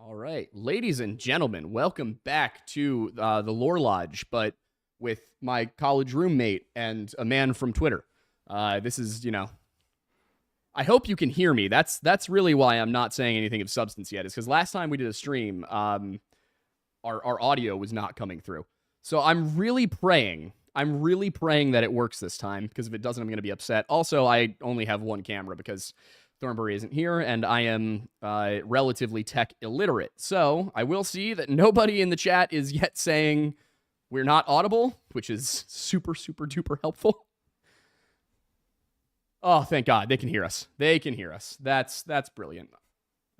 All right, ladies and gentlemen, welcome back to the Lore Lodge, but with my college roommate and a man from Twitter. This is, I hope you can hear me. That's really why I'm not saying anything of substance yet, is because last time we did a stream, our audio was not coming through. So I'm really praying that it works this time, because if it doesn't, I'm going to be upset. Also, I only have one camera because Thornbury isn't here, and I am relatively tech illiterate. So I will see that nobody in the chat is yet saying we're not audible, which is super, super duper helpful. Oh, thank God. They can hear us. That's brilliant.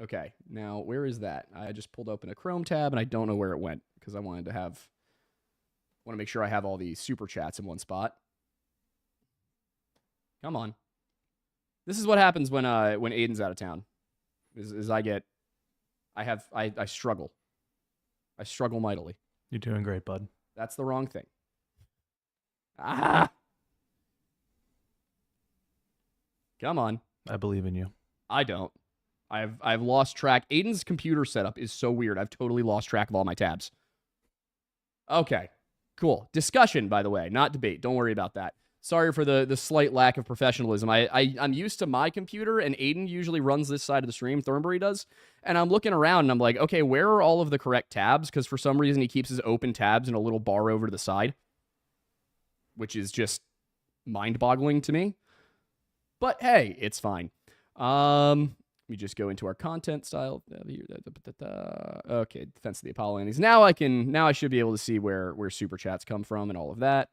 Okay, now where is that? I just pulled open a Chrome tab, and I don't know where it went, because I want to make sure I have all the super chats in one spot. Come on. This is what happens when Aiden's out of town. I struggle. I struggle mightily. You're doing great, bud. That's the wrong thing. Ah! Come on. I believe in you. I don't. I've lost track. Aiden's computer setup is so weird. I've totally lost track of all my tabs. Okay. Cool. Discussion, by the way, not debate. Don't worry about that. Sorry for the slight lack of professionalism. I'm used to my computer, and Aiden usually runs this side of the stream. Thornbury does. And I'm looking around, and I'm like, okay, where are all of the correct tabs? Because for some reason, he keeps his open tabs in a little bar over to the side, which is just mind-boggling to me. But hey, it's fine. Let me just go into our content style. Okay, Defense of the Apollo. Now I should be able to see where super chats come from and all of that.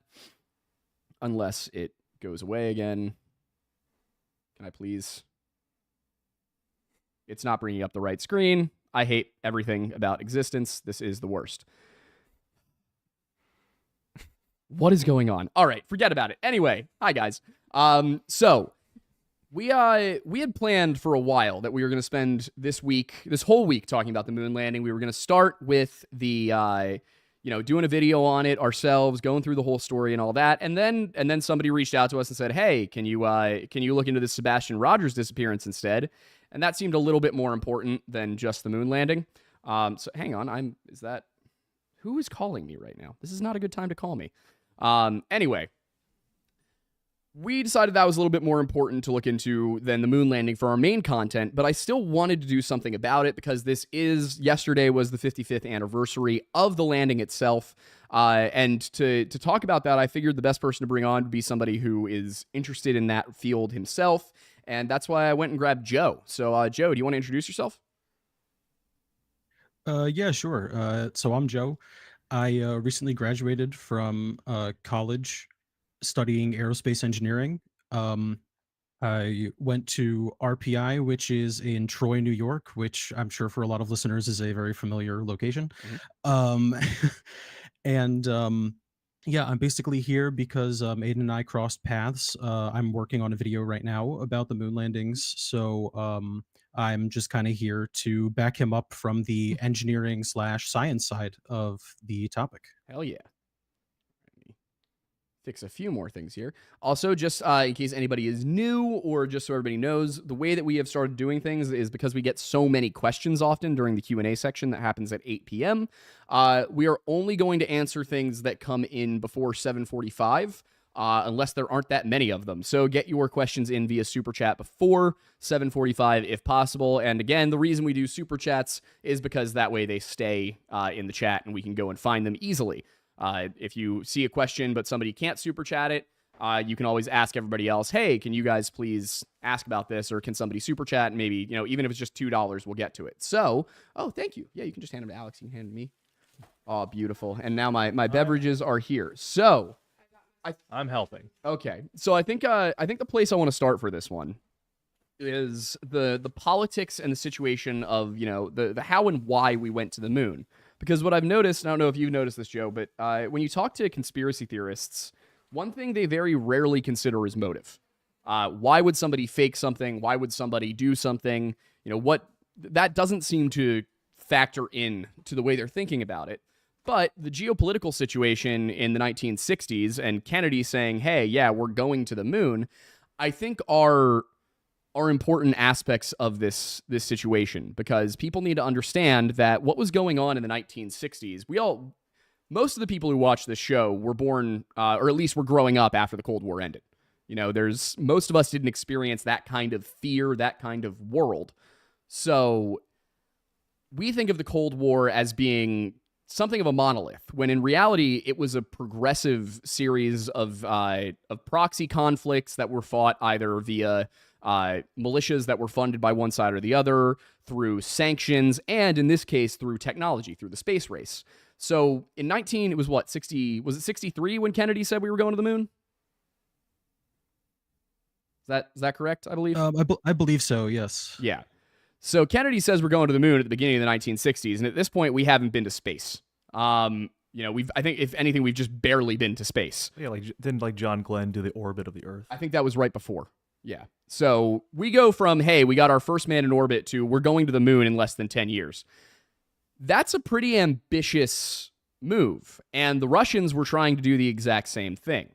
Unless it goes away again. Can I please? It's not bringing up the right screen. I hate everything about existence. This is the worst. What is going on? All right, forget about it. Anyway, hi guys. So we had planned for a while that we were going to spend this whole week talking about the moon landing. We were going to start with the doing a video on it ourselves, going through the whole story and all that. And then somebody reached out to us and said, hey, can you look into this Sebastian Rogers disappearance instead? And that seemed a little bit more important than just the moon landing. So hang on, who is calling me right now? This is not a good time to call me. Anyway, we decided that was a little bit more important to look into than the moon landing for our main content, but I still wanted to do something about it because yesterday was the 55th anniversary of the landing itself. And to talk about that, I figured the best person to bring on would be somebody who is interested in that field himself. And that's why I went and grabbed Joe. So, Joe, do you want to introduce yourself? Yeah, sure. So I'm Joe. I recently graduated from college studying aerospace engineering. I went to RPI, which is in Troy, New York, which I'm sure for a lot of listeners is a very familiar location. Mm-hmm. Yeah, I'm basically here because Aiden and I crossed paths. I'm working on a video right now about the moon landings, so I'm just kind of here to back him up from the engineering/science side of the topic. Hell yeah. Fix a few more things here. Also, just in case anybody is new or just so everybody knows, the way that we have started doing things is because we get so many questions often during the Q&A section that happens at 8 p.m. We are only going to answer things that come in before 7:45, unless there aren't that many of them. So get your questions in via Super Chat before 7:45 if possible. And again, the reason we do Super Chats is because that way they stay in the chat and we can go and find them easily. If you see a question but somebody can't super chat it, you can always ask everybody else, hey, can you guys please ask about this? Or can somebody super chat? And maybe, even if it's just $2, we'll get to it. So, oh, thank you. Yeah, you can just hand them to Alex. You can hand them to me. Oh, beautiful. And now my beverages are here. So I'm helping. Okay. So I think the place I want to start for this one is the politics and the situation of, the how and why we went to the moon. Because what I've noticed, and I don't know if you've noticed this, Joe, but when you talk to conspiracy theorists, one thing they very rarely consider is motive. Why would somebody fake something? Why would somebody do something? That doesn't seem to factor in to the way they're thinking about it. But the geopolitical situation in the 1960s and Kennedy saying, hey, yeah, we're going to the moon, I think are are important aspects of this situation, because people need to understand that what was going on in the 1960s, most of the people who watch this show were born, or at least were growing up after the Cold War ended. Most of us didn't experience that kind of fear, that kind of world. So we think of the Cold War as being something of a monolith, when in reality it was a progressive series of proxy conflicts that were fought either via militias that were funded by one side or the other, through sanctions, and in this case through technology, through the space race. So in was it 63 when Kennedy said we were going to the moon? Is that correct, I believe? I believe so, yes. Yeah. So Kennedy says we're going to the moon at the beginning of the 1960s, and at this point we haven't been to space. I think if anything, we've just barely been to space. Yeah, didn't John Glenn do the orbit of the Earth? I think that was right before. Yeah. So we go from, hey, we got our first man in orbit, to we're going to the moon in less than 10 years. That's a pretty ambitious move, and the Russians were trying to do the exact same thing.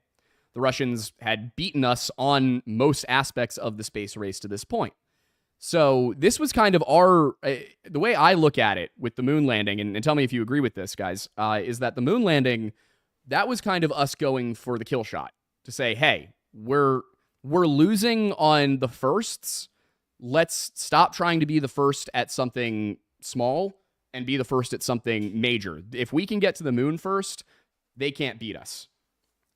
The Russians had beaten us on most aspects of the space race to this point. So this was kind of the way I look at it with the moon landing, and tell me if you agree with this, guys, is that the moon landing, that was kind of us going for the kill shot, to say, hey, we're losing on the firsts. Let's stop trying to be the first at something small and be the first at something major. If we can get to the moon first, they can't beat us.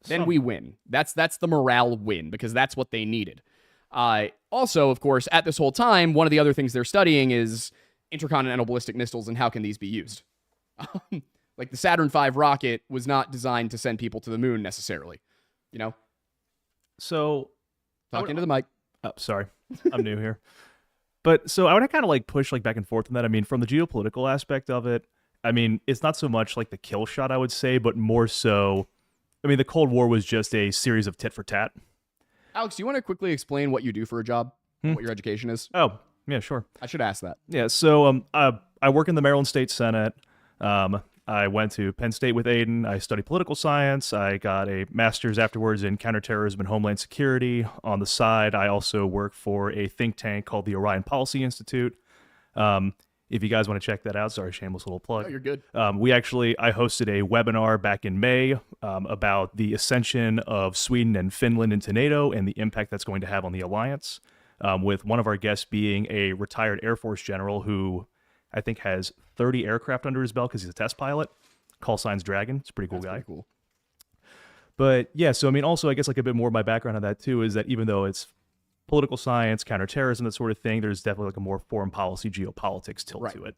Then we win. That's the morale win, because that's what they needed. Also, of course, at this whole time, one of the other things they're studying is intercontinental ballistic missiles and how can these be used. Like the Saturn V rocket was not designed to send people to the moon necessarily. So talk into the mic. Oh, sorry, I'm new here. But so I would kind of push back and forth on that. I mean, from the geopolitical aspect of it, I mean, it's not so much the kill shot, I would say, but more so, I mean, the Cold War was just a series of tit for tat. Alex, do you want to quickly explain what you do for a job? What your education is? Oh, yeah, sure. I should ask that. Yeah, so I work in the Maryland State Senate. I went to Penn State with Aiden. I studied political science. I got a master's afterwards in counterterrorism and homeland security. On the side, I also work for a think tank called the Orion Policy Institute. If you guys want to check that out, sorry, shameless little plug. Oh, you're good. I hosted a webinar back in May about the ascension of Sweden and Finland into NATO and the impact that's going to have on the alliance, with one of our guests being a retired Air Force general who I think has 30 aircraft under his belt because he's a test pilot. Call signs Dragon. It's a pretty cool guy. Pretty cool. But yeah, so I mean, also I guess a bit more of my background on that too is that even though it's political science, counterterrorism, that sort of thing, there's definitely a more foreign policy, geopolitics tilt to it.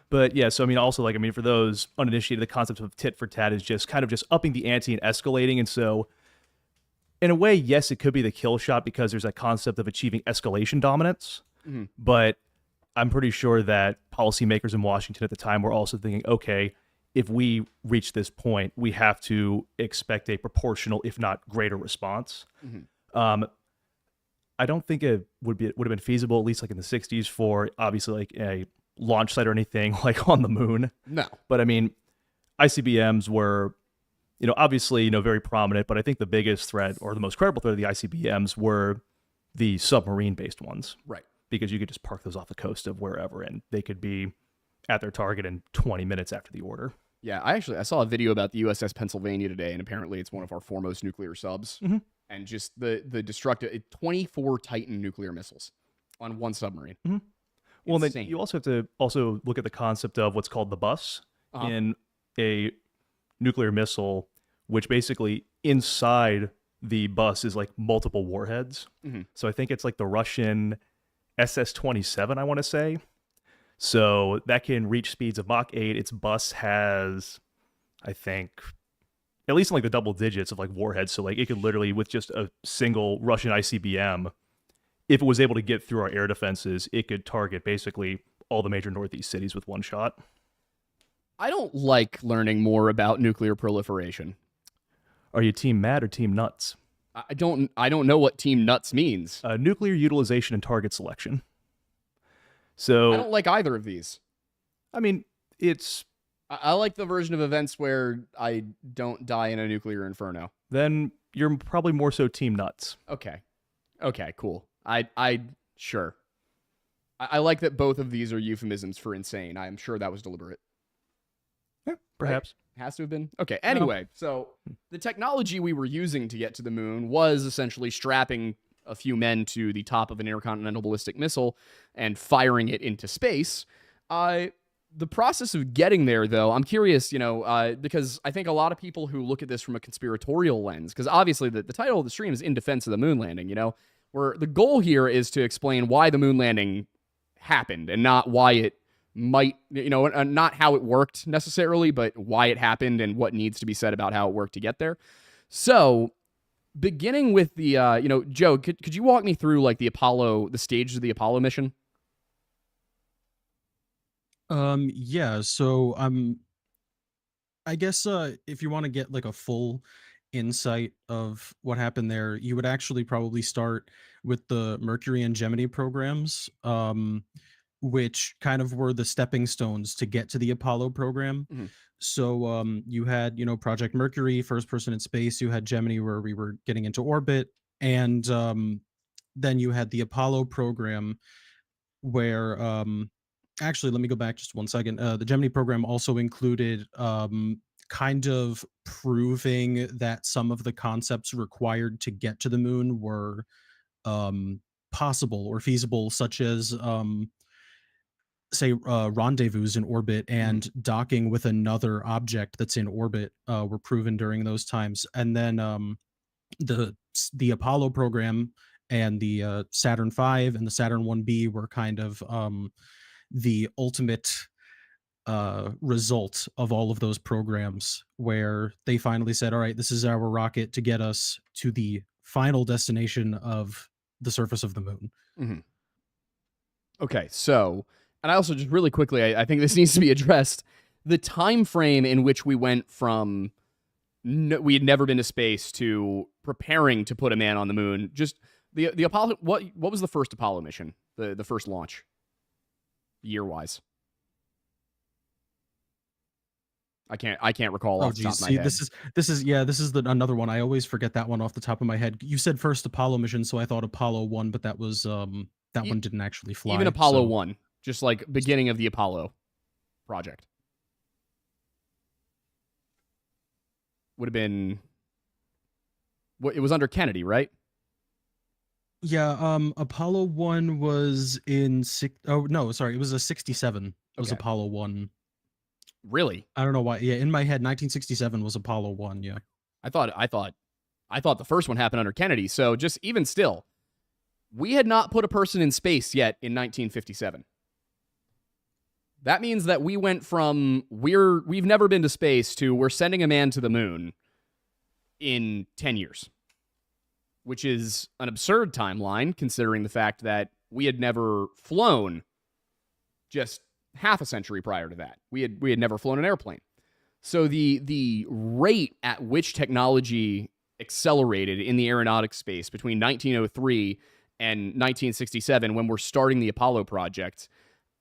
But yeah, so I mean, also for those uninitiated, the concept of tit for tat is just kind of just upping the ante and escalating. And so in a way, yes, it could be the kill shot because there's that concept of achieving escalation dominance. Mm-hmm. But I'm pretty sure that policymakers in Washington at the time were also thinking, okay, if we reach this point, we have to expect a proportional, if not greater, response. Mm-hmm. I don't think it would have been feasible, at least in the 60s, for obviously a launch site or anything on the moon. No. But I mean, ICBMs were, obviously, very prominent, but I think the biggest threat or the most credible threat of the ICBMs were the submarine-based ones. Right. Because you could just park those off the coast of wherever and they could be at their target in 20 minutes after the order. Yeah, I saw a video about the USS Pennsylvania today, and apparently it's one of our foremost nuclear subs. Mm-hmm. And just the destructive 24 Titan nuclear missiles on one submarine. Mm-hmm. Well, then you also have to look at the concept of what's called the bus in a nuclear missile, which basically inside the bus is multiple warheads. Mm-hmm. So I think it's the Russian SS-27, I want to say. So that can reach speeds of Mach 8. Its bus has, I think, at least in the double digits of warheads. So it could literally, with just a single Russian ICBM, if it was able to get through our air defenses, it could target basically all the major Northeast cities with one shot. I don't like learning more about nuclear proliferation. Are you team mad or team nuts? I don't know what team nuts means. Nuclear utilization and target selection. So I don't like either of these. I mean, I like the version of events where I don't die in a nuclear inferno. Then you're probably more so team nuts. Okay, cool. I sure. I like that both of these are euphemisms for insane. I'm sure that was deliberate. Yeah, perhaps. Right? Has to have been. Okay, anyway, so the technology we were using to get to the moon was essentially strapping a few men to the top of an intercontinental ballistic missile and firing it into space. The process of getting there, though, I'm curious, because I think a lot of people who look at this from a conspiratorial lens, because obviously the title of the stream is In Defense of the Moon Landing, where the goal here is to explain why the moon landing happened and not why it might, not how it worked necessarily, but why it happened and what needs to be said about how it worked to get there. So beginning with the, Joe, could you walk me through like the stages of the Apollo mission? Yeah, so I guess if you want to get like a full insight of what happened there, you would actually probably start with the Mercury and Gemini programs, which kind of were the stepping stones to get to the Apollo program. Mm-hmm. So you had, Project Mercury, first person in space. You had Gemini, where we were getting into orbit, and then you had the Apollo program, where actually, let me go back just 1 second. The Gemini program also included kind of proving that some of the concepts required to get to the moon were possible or feasible, such as say rendezvous in orbit and docking with another object that's in orbit were proven during those times. And then the Apollo program and the Saturn V and the Saturn 1B were kind of the ultimate result of all of those programs, where they finally said, all right, this is our rocket to get us to the final destination of the surface of the moon. Mm-hmm. Okay, so, and I also just really quickly, I think this needs to be addressed. The time frame in which we went from we had never been to space to preparing to put a man on the moon, just the Apollo, what was the first Apollo mission, the first launch, year-wise? I can't recall off the top of my head. This is another one. I always forget that one off the top of my head. You said first Apollo mission, so I thought Apollo 1, but that was that one didn't actually fly. Even Apollo 1, just like beginning of the Apollo project. Would have been it was under Kennedy, right? Yeah, Apollo 1 was in it was a 67. It was Apollo 1. Really? I don't know why. Yeah, in my head 1967 was Apollo 1, yeah. I thought the first one happened under Kennedy. So just even still, we had not put a person in space yet in 1957. That means that we went from we've never been to space to we're sending a man to the moon in 10 years, which is an absurd timeline considering the fact that we had never flown just half a century prior to that. We had never flown an airplane. So the rate at which technology accelerated in the aeronautics space between 1903 and 1967, when we're starting the Apollo project,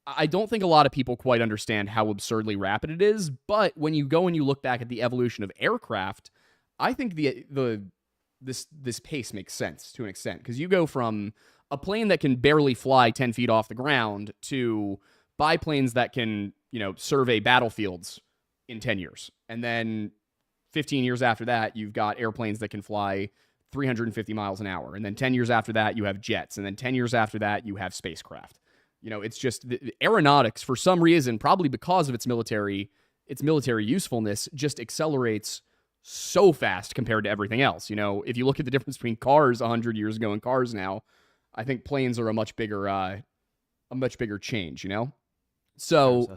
I don't think a lot of people quite understand how absurdly rapid it is. But when you go and you look back at the evolution of aircraft, I think this pace makes sense to an extent, because you go from a plane that can barely fly 10 feet off the ground to biplanes that can, survey battlefields in 10 years. And then 15 years after that, you've got airplanes that can fly 350 miles an hour. And then 10 years after that, you have jets. And then 10 years after that, you have spacecraft. It's just the aeronautics, for some reason, probably because of its military usefulness, just accelerates so fast compared to everything else. If you look at the difference between cars 100 years ago and cars now, I think planes are a much bigger change, So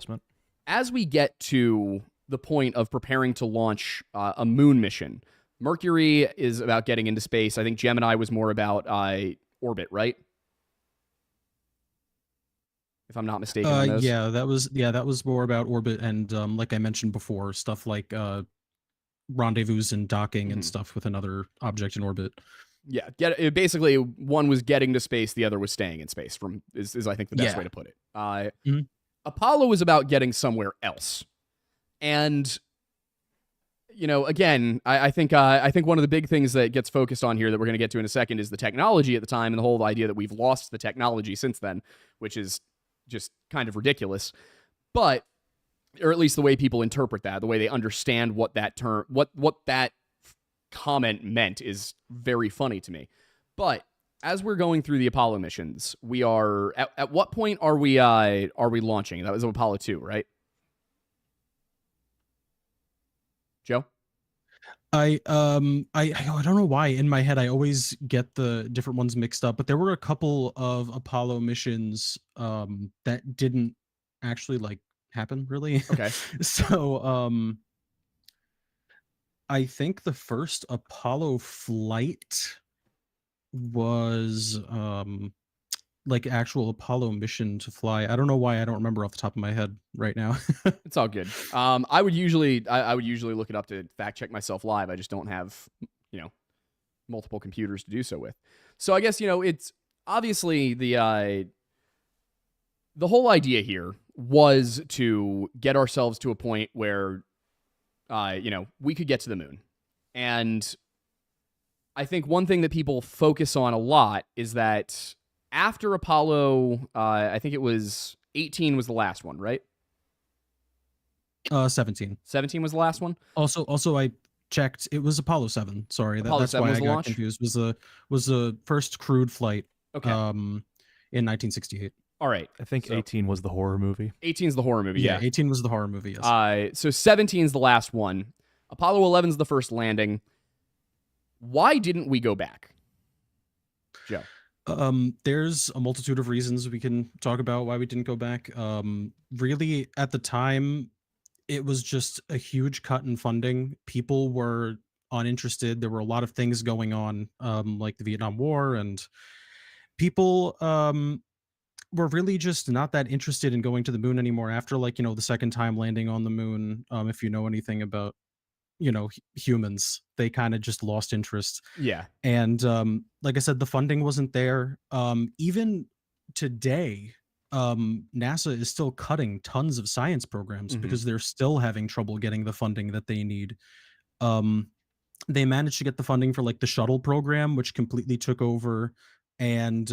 as we get to the point of preparing to launch a moon mission, Mercury is about getting into space. I think Gemini was more about orbit, right? If I'm not mistaken on those. Yeah, that was more about orbit and like I mentioned before, stuff like rendezvous and docking and stuff with another object in orbit. Yeah, basically one was getting to space, the other was staying in space. Is I think the best way to put it. Apollo was about getting somewhere else, and again, I think one of the big things that gets focused on here that we're going to get to in a second is the technology at the time and the whole idea that we've lost the technology since then, which is just kind of ridiculous. But, or at least the way people interpret that, the way they understand what that term, what that comment meant is very funny to me. But as we're going through the Apollo missions, we are at what point are we launching? That was Apollo 2, right? Joe? I don't know why in my head I always get the different ones mixed up, but there were a couple of Apollo missions that didn't actually like happen really. Okay. So I think the first Apollo flight was like actual Apollo mission to fly. I don't know why I don't remember off the top of my head right now. It's all good. I would usually look it up to fact check myself live. I just don't have, multiple computers to do so with. So I guess, it's obviously the whole idea here was to get ourselves to a point where, we could get to the moon. And I think one thing that people focus on a lot is that after Apollo, I think it was 18 was the last one, right? 17. 17 was the last one. Also, I checked. It was Apollo 7. Sorry, Apollo that's 7 why was I the got launch? confused. Was the first crewed flight. Okay. In 1968. All right. I think 18 was the horror movie. 18 is the horror movie. Yeah. 18 was the horror movie. Yes. So 17 is the last one. Apollo 11 is the first landing. Why didn't we go back, Joe? There's a multitude of reasons we can talk about why we didn't go back. Really, at the time, it was just a huge cut in funding. People were uninterested. There were a lot of things going on, like the Vietnam War, and people were really just not that interested in going to the moon anymore after, like, the second time landing on the moon. If you know anything about, humans, they kind of just lost interest. Yeah. And like I said, the funding wasn't there. Even today, NASA is still cutting tons of science programs because they're still having trouble getting the funding that they need. They managed to get the funding for like the shuttle program, which completely took over, and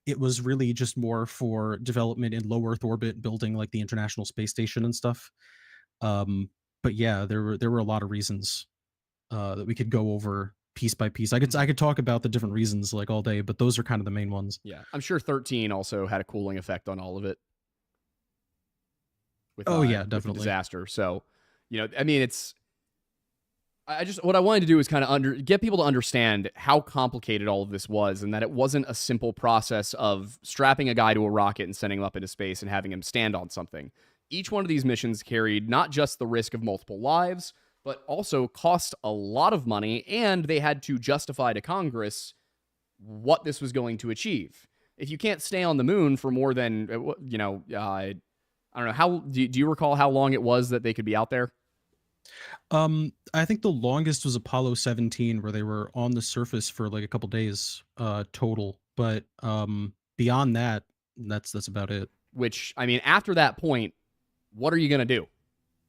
it was really just more for development in low Earth orbit, building like the International Space Station and stuff. But yeah, there were a lot of reasons that we could go over piece by piece. I could talk about the different reasons like all day, but those are kind of the main ones. Yeah. I'm sure 13 also had a cooling effect on all of it. With, yeah, with the definitely. disaster. So, I mean, what I wanted to do is kind of get people to understand how complicated all of this was, and that it wasn't a simple process of strapping a guy to a rocket and sending him up into space and having him stand on something. Each one of these missions carried not just the risk of multiple lives, but also cost a lot of money, and they had to justify to Congress what this was going to achieve. If you can't stay on the moon for more than, I don't know, how do you recall how long it was that they could be out there? I think the longest was Apollo 17, where they were on the surface for like a couple days total. But beyond that, that's about it. Which, I mean, after that point, what are you going to do?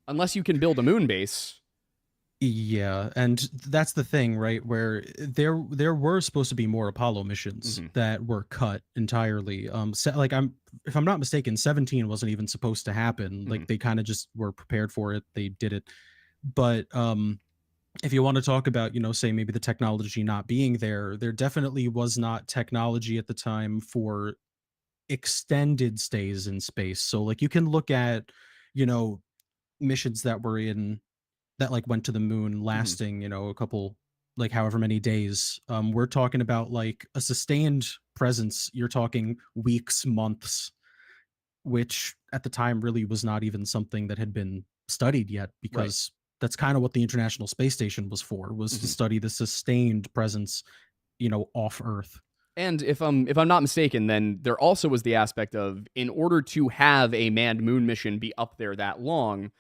Unless you can build a moon base. Yeah, and that's the thing, right? Where there were supposed to be more Apollo missions that were cut entirely. If I'm not mistaken, 17 wasn't even supposed to happen. Like they kind of just were prepared for it. They did it. But if you want to talk about, say maybe the technology not being there, there definitely was not technology at the time for extended stays in space. So like you can look at, missions that were that like went to the moon lasting, a couple, like however many days. We're talking about like a sustained presence. You're talking weeks, months, which at the time really was not even something that had been studied yet, because that's kind of what the International Space Station was for, was to study the sustained presence, off Earth. And if I'm not mistaken, then there also was the aspect of, in order to have a manned moon mission be up there that long,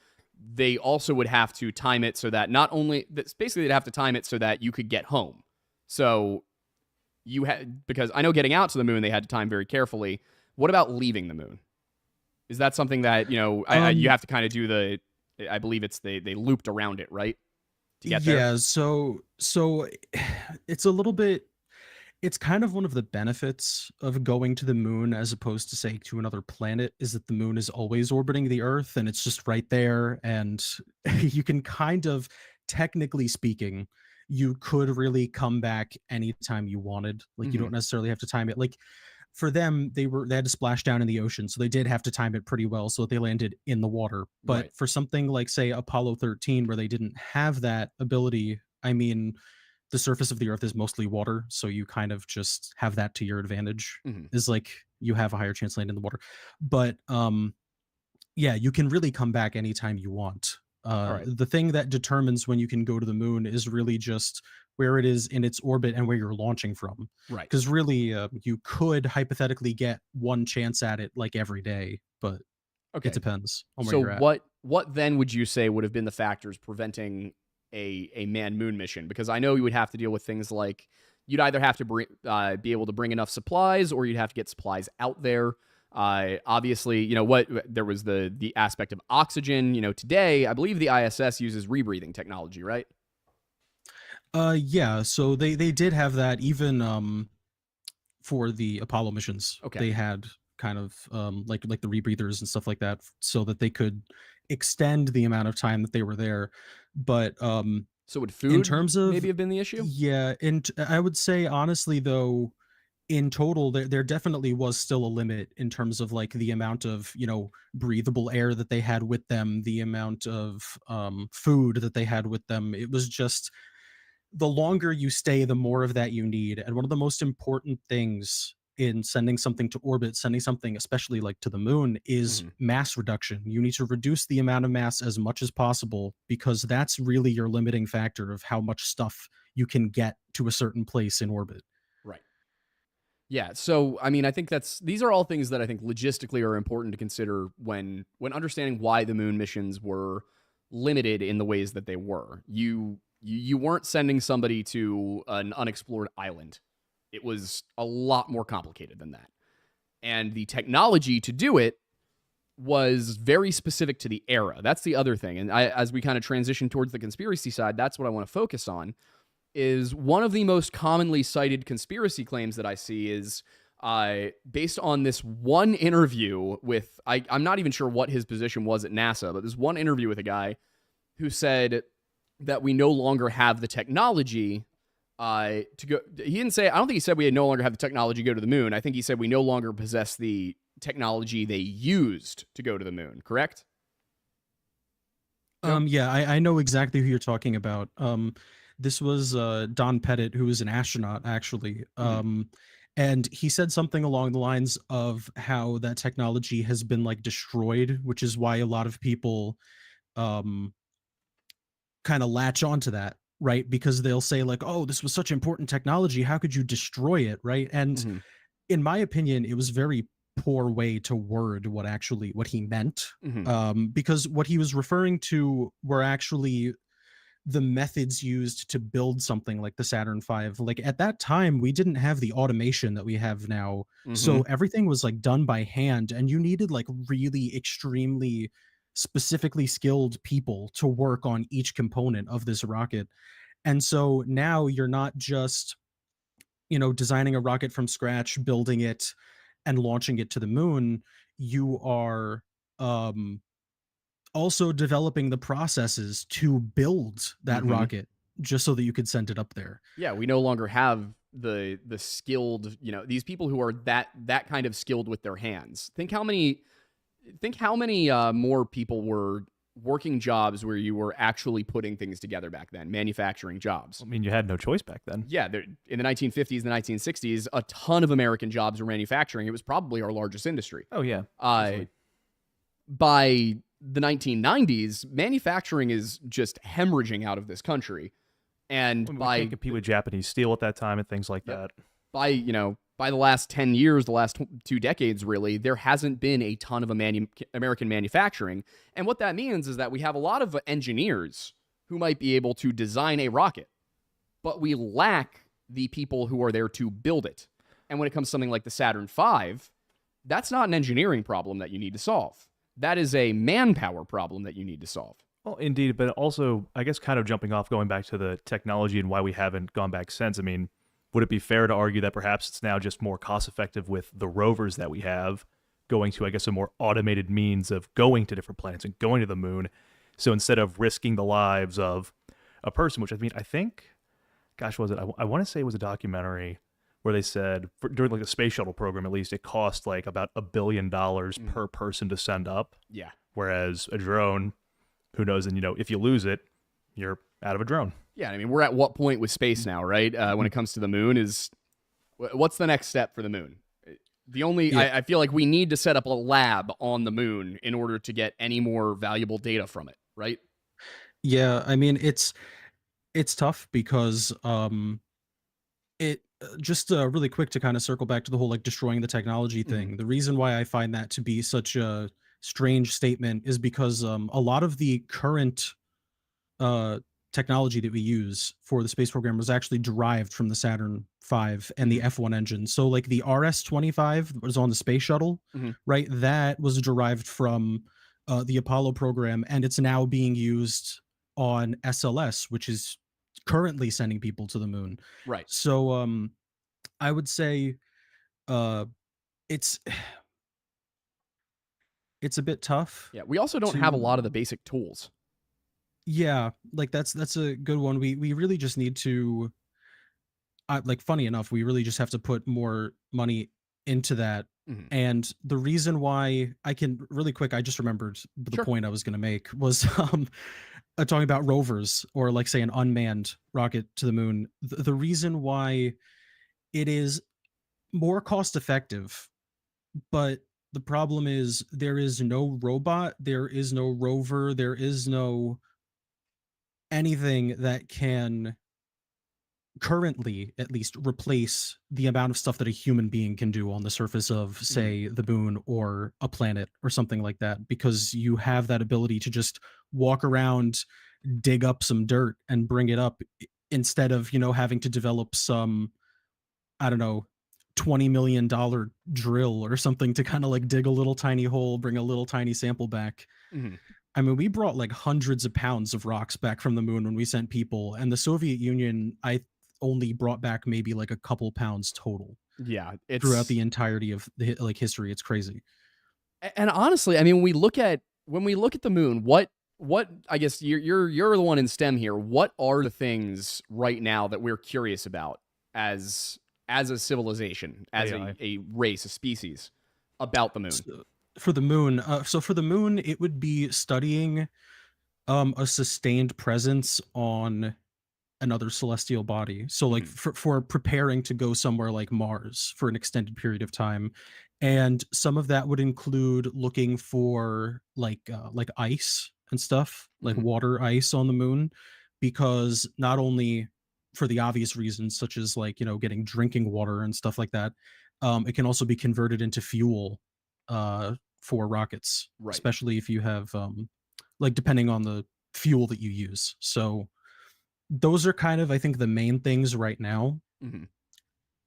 they also would have to time it so that basically they'd have to time it so that you could get home. So because I know getting out to the moon, they had to time very carefully. What about leaving the moon? Is that something that, you have to kind of do I believe it's they looped around it, right? to get there? Yeah, so it's a little bit it's kind of one of the benefits of going to the moon as opposed to say to another planet is that the moon is always orbiting the earth and it's just right there and you can kind of technically speaking you could really come back anytime you wanted. Like you Hmm. don't necessarily have to time it. Like for them they had to splash down in the ocean, so they did have to time it pretty well so that they landed in the water. But Right. for something like say Apollo 13 where they didn't have that ability, I mean, the surface of the earth is mostly water, so you kind of just have that to your advantage. Hmm. Is like you have a higher chance landing in the water. But yeah, you can really come back anytime you want. All right. The thing that determines when you can go to the moon is really just where it is in its orbit and where you're launching from. Right. Because really, you could hypothetically get one chance at it like every day, but it Okay. depends on where So you're at. what then would you say would have been the factors preventing a manned moon mission? Because I know you would have to deal with things like you'd either have to be able to bring enough supplies, or you'd have to get supplies out there. Obviously, what there was the aspect of oxygen. Today I believe the ISS uses rebreathing technology, right? Yeah, so they did have that even for the Apollo missions. Okay. They had kind of like the rebreathers and stuff like that so that they could extend the amount of time that they were there. But So would in food terms of maybe have been the issue? yeah, and I would say honestly though, in total there definitely was still a limit in terms of like the amount of breathable air that they had with them, the amount of food that they had with them. It was just the longer you stay, the more of that you need. And one of the most important things in sending something to orbit, sending something especially like to the moon, is Hmm. mass reduction. You need to reduce the amount of mass as much as possible because that's really your limiting factor of how much stuff you can get to a certain place in orbit. Right. Yeah, so I mean, I think these are all things that I think logistically are important to consider when understanding why the moon missions were limited in the ways that they were. You weren't sending somebody to an unexplored island. It was a lot more complicated than that. And the technology to do it was very specific to the era. That's the other thing. And as we kind of transition towards the conspiracy side, that's what I want to focus on is one of the most commonly cited conspiracy claims that I see is based on this one interview with, I'm not even sure what his position was at NASA, but this one interview with a guy who said that we no longer have the technology to go. He didn't say, I don't think he said we no longer have the technology to go to the moon. I think he said we no longer possess the technology they used to go to the moon, correct? Joe? Yeah, I know exactly who you're talking about. This was Don Pettit, who was an astronaut, actually. Mm-hmm. And he said something along the lines of how that technology has been like destroyed, which is why a lot of people um, kind of latch onto that, right? Because they'll say, like, oh, this was such important technology. How could you destroy it, right? And Mm-hmm. in my opinion, it was very poor way to word what he meant. Mm-hmm. Because what he was referring to were actually the methods used to build something like the Saturn V. Like at that time, we didn't have the automation that we have now. Mm-hmm. So everything was like done by hand, and you needed like really extremely specifically skilled people to work on each component of this rocket. And so now you're not just, designing a rocket from scratch, building it and launching it to the moon. You are um also developing the processes to build that Mm-hmm. rocket just so that you could send it up there. Yeah, we no longer have the skilled, these people who are that kind of skilled with their hands. Think how many more people were working jobs where you were actually putting things together back then, manufacturing jobs. I mean, you had no choice back then. Yeah, in the 1950s, the 1960s, a ton of American jobs were manufacturing. It was probably our largest industry. Oh yeah. Uh, by the 1990s, manufacturing is just hemorrhaging out of this country. And I mean, we by can't compete with Japanese steel at that time and things like that. by the last 10 years, the last 2 decades, really, there hasn't been a ton of American manufacturing. And what that means is that we have a lot of engineers who might be able to design a rocket, but we lack the people who are there to build it. And when it comes to something like the Saturn V, that's not an engineering problem that you need to solve. That is a manpower problem that you need to solve. Well, indeed, but also, I guess, kind of jumping off, going back to the technology and why we haven't gone back since. I mean, would it be fair to argue that perhaps it's now just more cost effective with the rovers that we have going to, I guess, a more automated means of going to different planets and going to the moon? So instead of risking the lives of a person, which I mean, I think, gosh, was it? I want to say it was a documentary where they said during like the space shuttle program, at least, it cost like about $1 billion per person to send up. Yeah. Whereas a drone, who knows? And if you lose it, you're out of a drone. Yeah, I mean, we're at what point with space now, right? When it comes to the moon, is what's the next step for the moon? The only I feel like we need to set up a lab on the moon in order to get any more valuable data from it, right? Yeah, I mean it's tough because it just really quick to kind of circle back to the whole like destroying the technology thing. The reason why I find that to be such a strange statement is because a lot of the current uh, technology that we use for the space program was actually derived from the Saturn V and the F1 engine. So, like the RS-25 that was on the space shuttle, Mm-hmm. right? That was derived from the Apollo program, and it's now being used on SLS, which is currently sending people to the moon. Right. So, I would say uh, it's it's a bit tough Yeah, we also don't have a to. lot of the basic tools. Yeah, like that's a good one. We really just need to like funny enough, we really just have to put more money into that. Mm-hmm. And the reason why I can really quick, I just remembered the Sure. point I was going to make was talking about rovers or like say an unmanned rocket to the moon. The reason why it is more cost effective, but the problem is there is no robot, there is no rover, there is no anything that can currently at least replace the amount of stuff that a human being can do on the surface of say the moon or a planet or something like that, because you have that ability to just walk around, dig up some dirt and bring it up instead of having to develop some, I don't know, $20 million drill or something to kind of like dig a little tiny hole, bring a little tiny sample back. Mm-hmm. I mean, we brought like hundreds of pounds of rocks back from the moon when we sent people, and the Soviet Union, I only brought back maybe like a couple pounds total Yeah, throughout it's the entirety of the like history. It's crazy. and honestly, I mean, when we look at the moon, what I guess you're the one in STEM here. What are the things right now that we're curious about as a civilization, as AI. a race, a species about the moon? For the moon, for the moon, it would be studying a sustained presence on another celestial body. So like for preparing to go somewhere like Mars for an extended period of time. And some of that would include looking for like ice and stuff, like Mhm. water ice on the moon, because not only for the obvious reasons such as like, getting drinking water and stuff like that, it can also be converted into fuel for rockets, Right. especially if you have like depending on the fuel that you use. So those are kind of I think the main things right now. Mhm.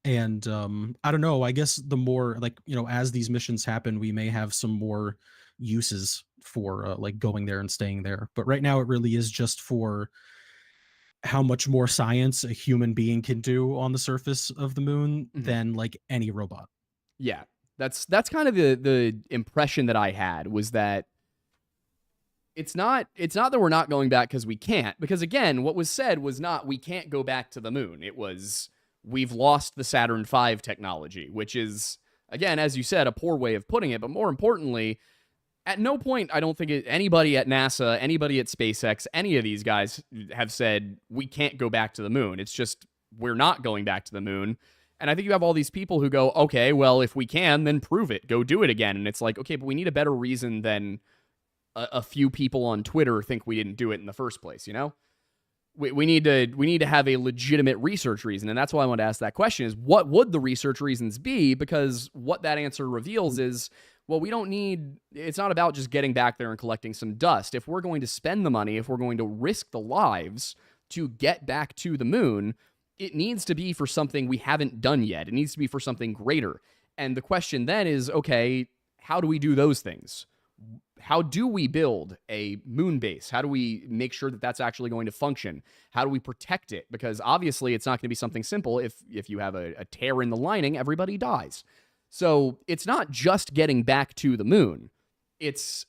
And I don't know, I guess the more like as these missions happen, we may have some more uses for like going there and staying there, but right now it really is just for how much more science a human being can do on the surface of the moon Mhm. than like any robot. Yeah. That's kind of the impression that I had, was that it's not that we're not going back because we can't, because again, what was said was not we can't go back to the moon. It was we've lost the Saturn V technology, which is, again, as you said, a poor way of putting it, but more importantly, at no point I don't think anybody at NASA, anybody at SpaceX, any of these guys have said we can't go back to the moon. It's just we're not going back to the moon. And I think you have all these people who go, okay, well, if we can, then prove it. Go do it again. And it's like, okay, but we need a better reason than a few people on Twitter think we didn't do it in the first place, We need to have a legitimate research reason. And that's why I wanted to ask that question, is what would the research reasons be? Because what that answer reveals is, well, it's not about just getting back there and collecting some dust. If we're going to spend the money, if we're going to risk the lives to get back to the moon, it needs to be for something we haven't done yet. It needs to be for something greater. And the question then is, okay, how do we do those things? how do we build a moon base? How do we make sure that that's actually going to function? How do we protect it? Because obviously it's not going to be something simple. If you have a tear in the lining, everybody dies. So it's not just getting back to the moon. It's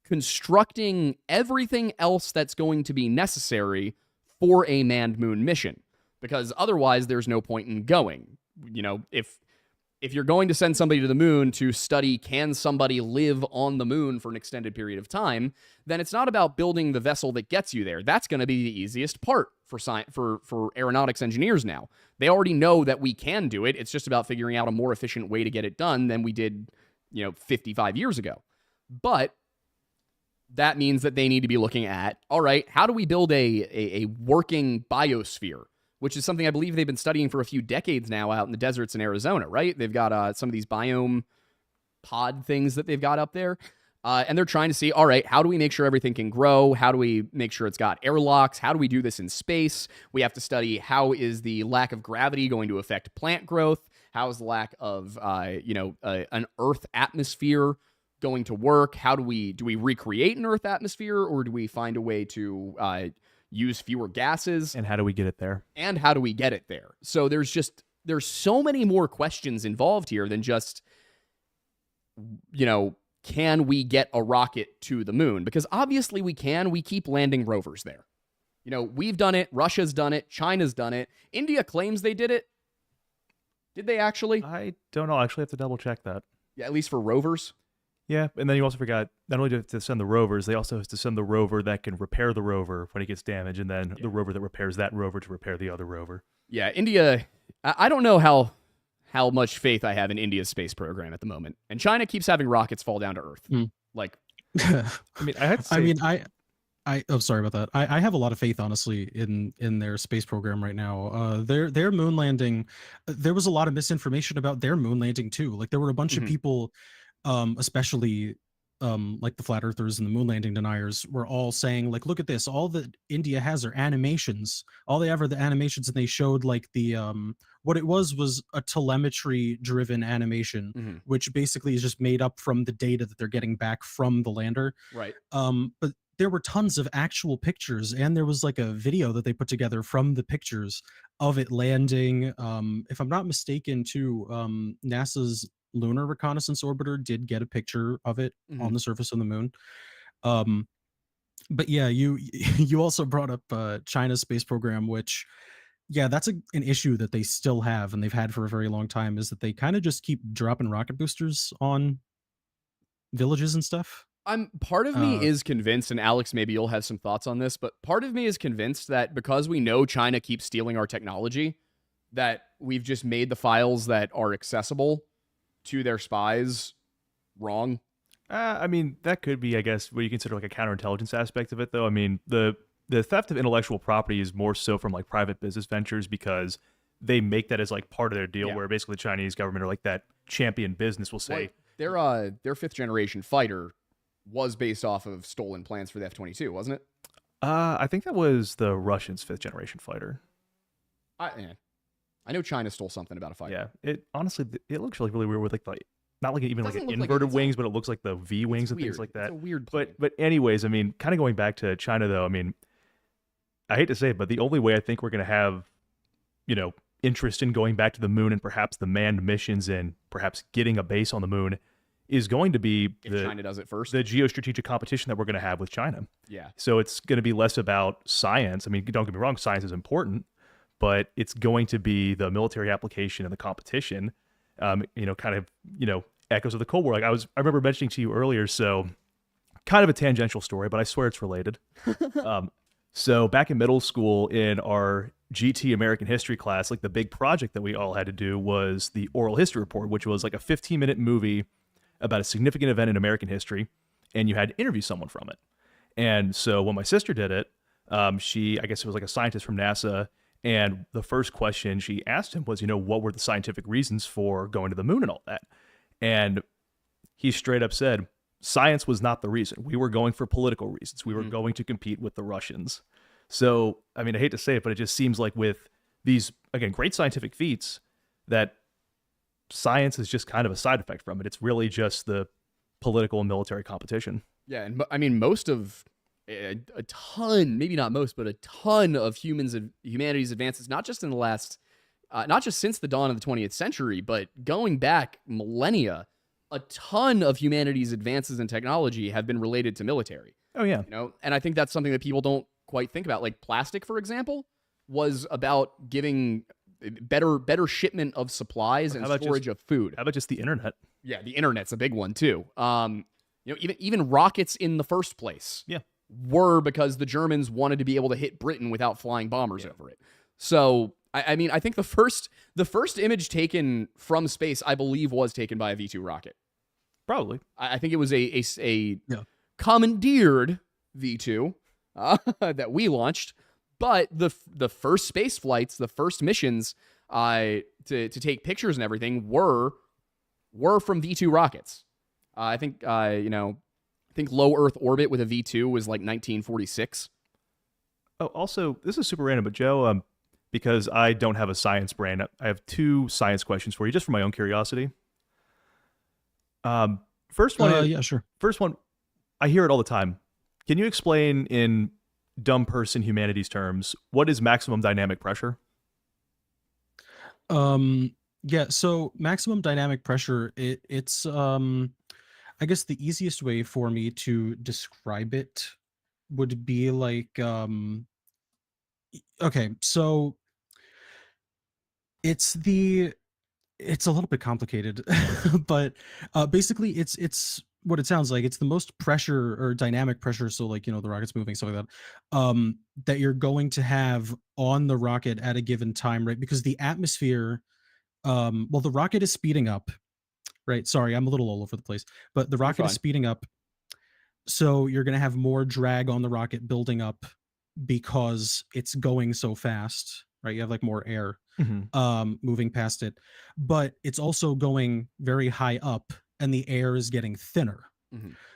constructing everything else that's going to be necessary for a manned moon mission. Because otherwise there's no point in going. You know, if you're going to send somebody to the moon to study can somebody live on the moon for an extended period of time, then it's not about building the vessel that gets you there. That's going to be the easiest part for aeronautics engineers now. They already know that we can do it. It's just about figuring out a more efficient way to get it done than we did, 55 years ago. But that means that they need to be looking at, all right, how do we build a working biosphere? Which is something I believe they've been studying for a few decades now out in the deserts in Arizona, right? They've got some of these biome pod things that they've got up there. And they're trying to see, all right, how do we make sure everything can grow? How do we make sure it's got airlocks? How do we do this in space? We have to study how is the lack of gravity going to affect plant growth? How is the lack of, an Earth atmosphere going to work? How do we recreate an Earth atmosphere, or do we find a way to use fewer gases? And how do we get it there? So there's so many more questions involved here than just, can we get a rocket to the moon? Because obviously we can. We keep landing rovers there. We've done it. Russia's done it. China's done it. India claims they did it. Did they actually? I don't know. I actually have to double check that. Yeah, at least for rovers. Yeah, and then you also forgot, not only do they have to send the rovers, they also have to send the rover that can repair the rover when it gets damaged, and then the rover that repairs that rover to repair the other rover. Yeah, India, I don't know how much faith I have in India's space program at the moment. And China keeps having rockets fall down to Earth. Like, I mean, I had to say... oh, sorry about that. I have a lot of faith, honestly, in their space program right now. Their moon landing, there was a lot of misinformation about their moon landing too. Like there were a bunch of people, especially like the flat earthers and the moon landing deniers, were all saying like, look at this, all that India has are animations. All they have are the animations, and they showed like the what it was a telemetry driven animation, which basically is just made up from the data that they're getting back from the lander. Right. But there were tons of actual pictures, and there was like a video that they put together from the pictures of it landing. If I'm not mistaken, too, NASA's Lunar Reconnaissance Orbiter did get a picture of it on the surface of the moon. But yeah, you also brought up China's space program, which, yeah, that's an issue that they still have, and they've had for a very long time, is that they kind of just keep dropping rocket boosters on villages and stuff. Part of me is convinced, and Alex, maybe you'll have some thoughts on this, but part of me is convinced that because we know China keeps stealing our technology, that we've just made the files that are accessible to their spies wrong. I mean, that could be, I guess, what you consider like a counterintelligence aspect of it, though. I mean, the theft of intellectual property is more so from like private business ventures, because they make that as like part of their deal, where basically the Chinese government, or like that champion business, will say their fifth generation fighter was based off of stolen plans for the F-22, wasn't it? I think that was the Russians' fifth generation fighter. I know China stole something about a fighter. Yeah, it honestly, it looks really weird with like not like even like an Doesn't look inverted like wings, but it looks like the V wings and weird. things like that. It's a weird plane. But anyways, I mean, kind of going back to China though, I mean, I hate to say it, but the only way I think we're going to have, interest in going back to the moon and perhaps the manned missions and perhaps getting a base on the moon is going to be if China does it first, the geostrategic competition that we're going to have with China. Yeah. So it's going to be less about science. I mean, don't get me wrong, science is important, but it's going to be the military application and the competition. Kind of echoes of the Cold War. Like I remember mentioning to you earlier. So kind of a tangential story, but I swear it's related. So back in middle school in our GT American history class, like the big project that we all had to do was the oral history report, which was like a 15-minute movie about a significant event in American history, and you had to interview someone from it. And so when my sister did it, I guess it was like a scientist from NASA, and the first question she asked him was, what were the scientific reasons for going to the moon and all that? And he straight up said, science was not the reason. We were going for political reasons. We were going to compete with the Russians. So, I mean, I hate to say it, but it just seems like with these, again, great scientific feats, that science is just kind of a side effect from it. It's really just the political and military competition. Yeah, and I mean, most of a ton, maybe not most, but a ton of humanity's advances, not just in the last, not just since the dawn of the 20th century, but going back millennia, a ton of humanity's advances in technology have been related to military. Oh yeah, You know, and I think that's something that people don't quite think about. Like plastic, for example, was about giving better shipment of supplies and storage of food. How about just the internet? Yeah, the internet's a big one too. You know, even rockets in the first place, Yeah. were because the Germans wanted to be able to hit Britain without flying bombers over it. So I mean, I think the first image taken from space, I believe, was taken by a V2 rocket. Probably. I think it was a commandeered V2 that we launched, but the first space flights, the first missions to take pictures and everything were from V2 rockets. I think I think low Earth orbit with a V2 was like 1946. Oh, also, this is super random, but Joe, because I don't have a science brain, I have 2 science questions for you, just for my own curiosity. First one, yeah, sure. First one, I hear it all the time. Can you explain in dumb person humanities terms what is maximum dynamic pressure? Yeah, so maximum dynamic pressure, it's I guess the easiest way for me to describe it would be like okay, so it's a little bit complicated, but basically it's what it sounds like. It's the most pressure or dynamic pressure, so like, the rocket's moving, stuff like that, that you're going to have on the rocket at a given time, right? Because the atmosphere, well, the rocket is speeding up, right? Sorry, I'm a little all over the place, but the rocket is speeding up, so you're going to have more drag on the rocket building up because it's going so fast, right? You have like more air moving past it, but it's also going very high up and the air is getting thinner.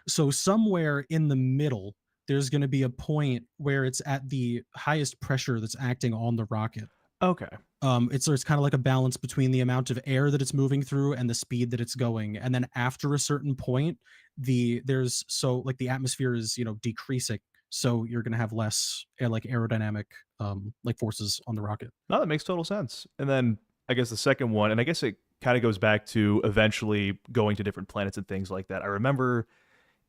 So somewhere in the middle, there's going to be a point where it's at the highest pressure that's acting on the rocket. Okay. It's kind of like a balance between the amount of air that it's moving through and the speed that it's going. And then after a certain point, the atmosphere is, decreasing. So you're going to have less like aerodynamic like forces on the rocket. No, that makes total sense. And then I guess the second one, and I guess it kind of goes back to eventually going to different planets and things like that. I remember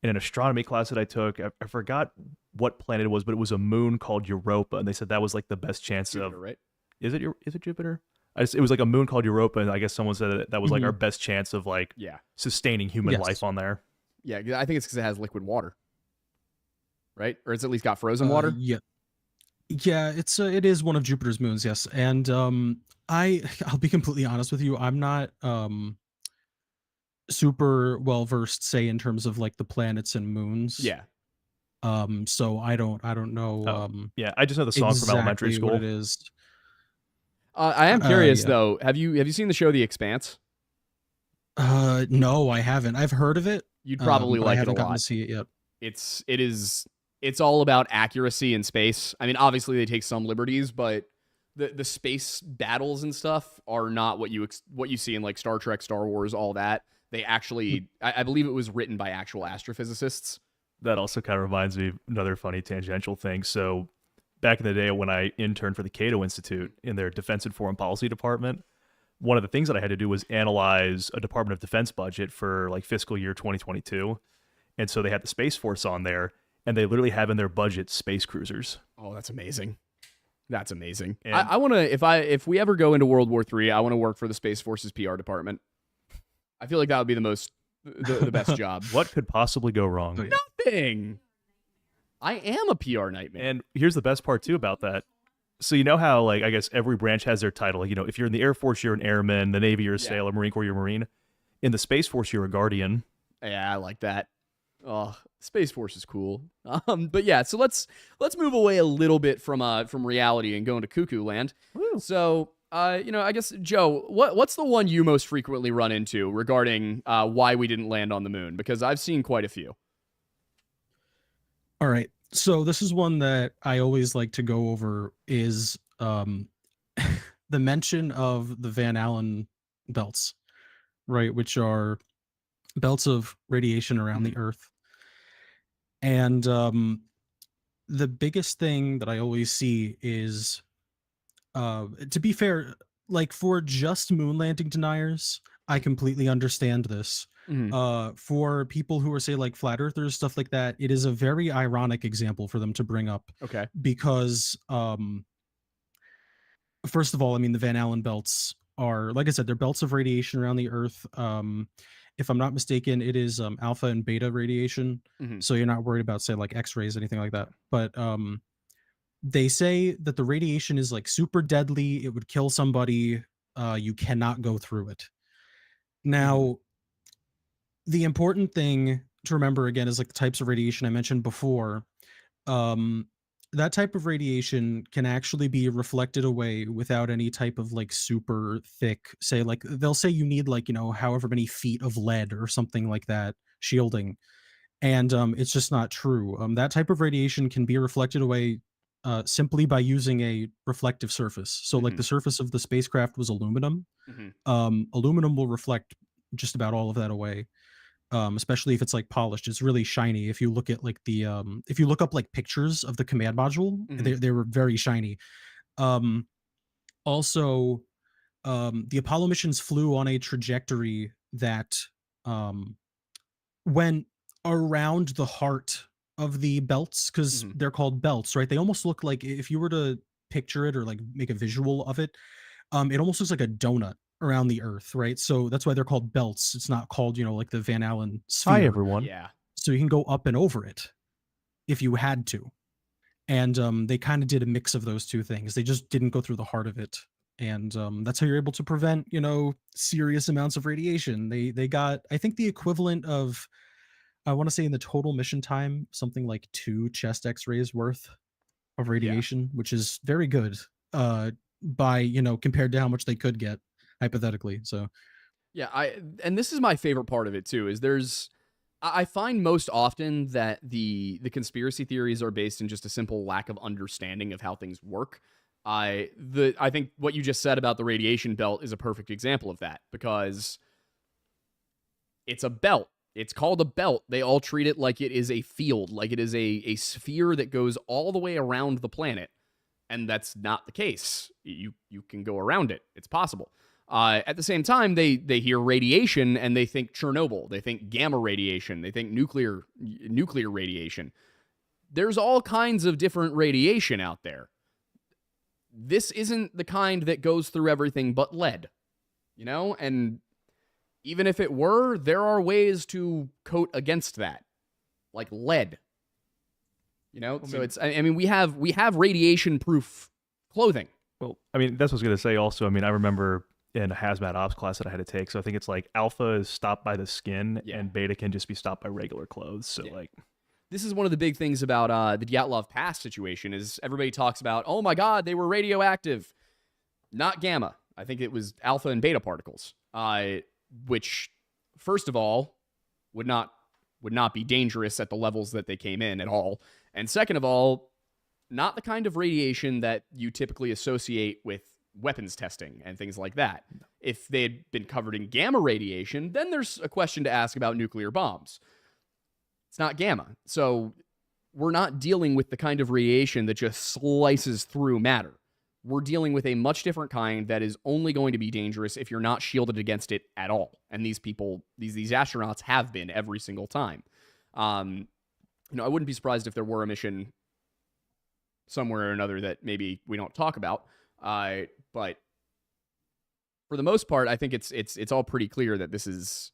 in an astronomy class that I took, I forgot what planet it was, but it was a moon called Europa, and they said that was like the best chance Jupiter, of. Right? Is it Jupiter? It was like a moon called Europa, and I guess someone said that was like our best chance of like sustaining human life on there. Yeah, I think it's because it has liquid water, right? Or it's at least got frozen water. Yeah, it is one of Jupiter's moons, yes. And I'll be completely honest with you, I'm not super well versed, say, in terms of like the planets and moons. Yeah. So I don't know. Yeah, I just know the song from elementary school. What it is. I am curious though. Have you seen the show The Expanse? No, I haven't. I've heard of it. You'd probably like I haven't it a gotten lot. to see it yet. It's all about accuracy in space. I mean, obviously they take some liberties, but the space battles and stuff are not what you see in like Star Trek, Star Wars, all that. They actually, I believe it was written by actual astrophysicists. That also kind of reminds me of another funny tangential thing. So back in the day when I interned for the Cato Institute in their Defense and Foreign Policy department, one of the things that I had to do was analyze a Department of Defense budget for like fiscal year 2022. And so they had the Space Force on there, and they literally have in their budget space cruisers. Oh, that's amazing. That's amazing. And I want to, if we ever go into World War III, I want to work for the Space Force's PR department. I feel like that would be the best job. What could possibly go wrong? Nothing. I am a PR nightmare. And here's the best part too about that. So you know how like I guess every branch has their title. Like, if you're in the Air Force, you're an airman. The Navy, you're a sailor. Marine Corps, you're a Marine. In the Space Force, you're a guardian. Yeah, I like that. Oh, Space Force is cool. But yeah, so let's move away a little bit from reality and go into cuckoo land. Woo. So I guess Joe, what's the one you most frequently run into regarding why we didn't land on the moon? Because I've seen quite a few. All right. So this is one that I always like to go over is the mention of the Van Allen belts, right? Which are belts of radiation around the Mhm. Earth. And the biggest thing that I always see is, to be fair, like for just moon landing deniers, I completely understand this. Mhm. For people who are, say, like flat earthers, stuff like that, it is a very ironic example for them to bring up Okay. because, first of all, I mean, the Van Allen belts are, like I said, they're belts of radiation around the Earth. If I'm not mistaken, it is alpha and beta radiation, Mhm. so you're not worried about, say, like X-rays, anything like that. But they say that the radiation is like super deadly. It would kill somebody. You cannot go through it. Mhm. Now, the important thing to remember again is like the types of radiation I mentioned before. um that type of radiation can actually be reflected away without any type of like super thick, say, like they'll say you need like, however many feet of lead or something like that shielding. And it's just not true. That type of radiation can be reflected away simply by using a reflective surface. So like Mhm. the surface of the spacecraft was aluminum. Mhm. Aluminum will reflect just about all of that away, especially if it's like polished. It's really shiny. If you look at like if you look up like pictures of the command module, Mhm. they were very shiny. Um, Also, the Apollo missions flew on a trajectory that um, went around the heart of the belts because Mhm. they're called belts, right? They almost look like, if you were to picture it or like make a visual of it, it almost looks like a donut around the Earth, right? So that's why they're called belts. It's not called, like the Van Allen Hi, sphere. everyone. Yeah. So you can go up and over it if you had to. And they kind of did a mix of those two things. They just didn't go through the heart of it. And that's how you're able to prevent, serious amounts of radiation. They got, I think, the equivalent of, I want to say, in the total mission time, something like 2 chest X-rays worth of Yeah. radiation, which is very good, by, compared to how much they could get hypothetically. So Yeah, and this is my favorite part of it too, is I find most often that the conspiracy theories are based in just a simple lack of understanding of how things work. I think what you just said about the radiation belt is a perfect example of that, because it's a belt. It's called a belt. They all treat it like it is a field, like it is a sphere that goes all the way around the planet, and that's not the case. You can go around it. It's possible. At the same time, they hear radiation and they think Chernobyl. They think gamma radiation. They think nuclear radiation. There's all kinds of different radiation out there. This isn't the kind that goes through everything but lead, And even if it were, there are ways to coat against that, like lead. I So mean, it's. I mean, we have radiation proof clothing. well, I mean, that's what I was gonna say. Also, I mean, I remember in a hazmat ops class that I had to take. So I think it's like alpha is stopped by the skin, Yeah. and beta can just be stopped by regular clothes. So Yeah. like, This is one of the big things about the Dyatlov Pass situation is everybody talks about, oh my God, they were radioactive. Not gamma. I think it was alpha and beta particles, which, first of all, would not be dangerous at the levels that they came in at all. And second of all, not the kind of radiation that you typically associate with weapons testing and things like that. If they had been covered in gamma radiation, then there's a question to ask about nuclear bombs. It's not gamma. So we're not dealing with the kind of radiation that just slices through matter. We're dealing with a much different kind that is only going to be dangerous if you're not shielded against it at all. And these people, these astronauts have been every single time. Um, I wouldn't be surprised if there were a mission somewhere or another that maybe we don't talk about. But for the most part, I think it's all pretty clear that this is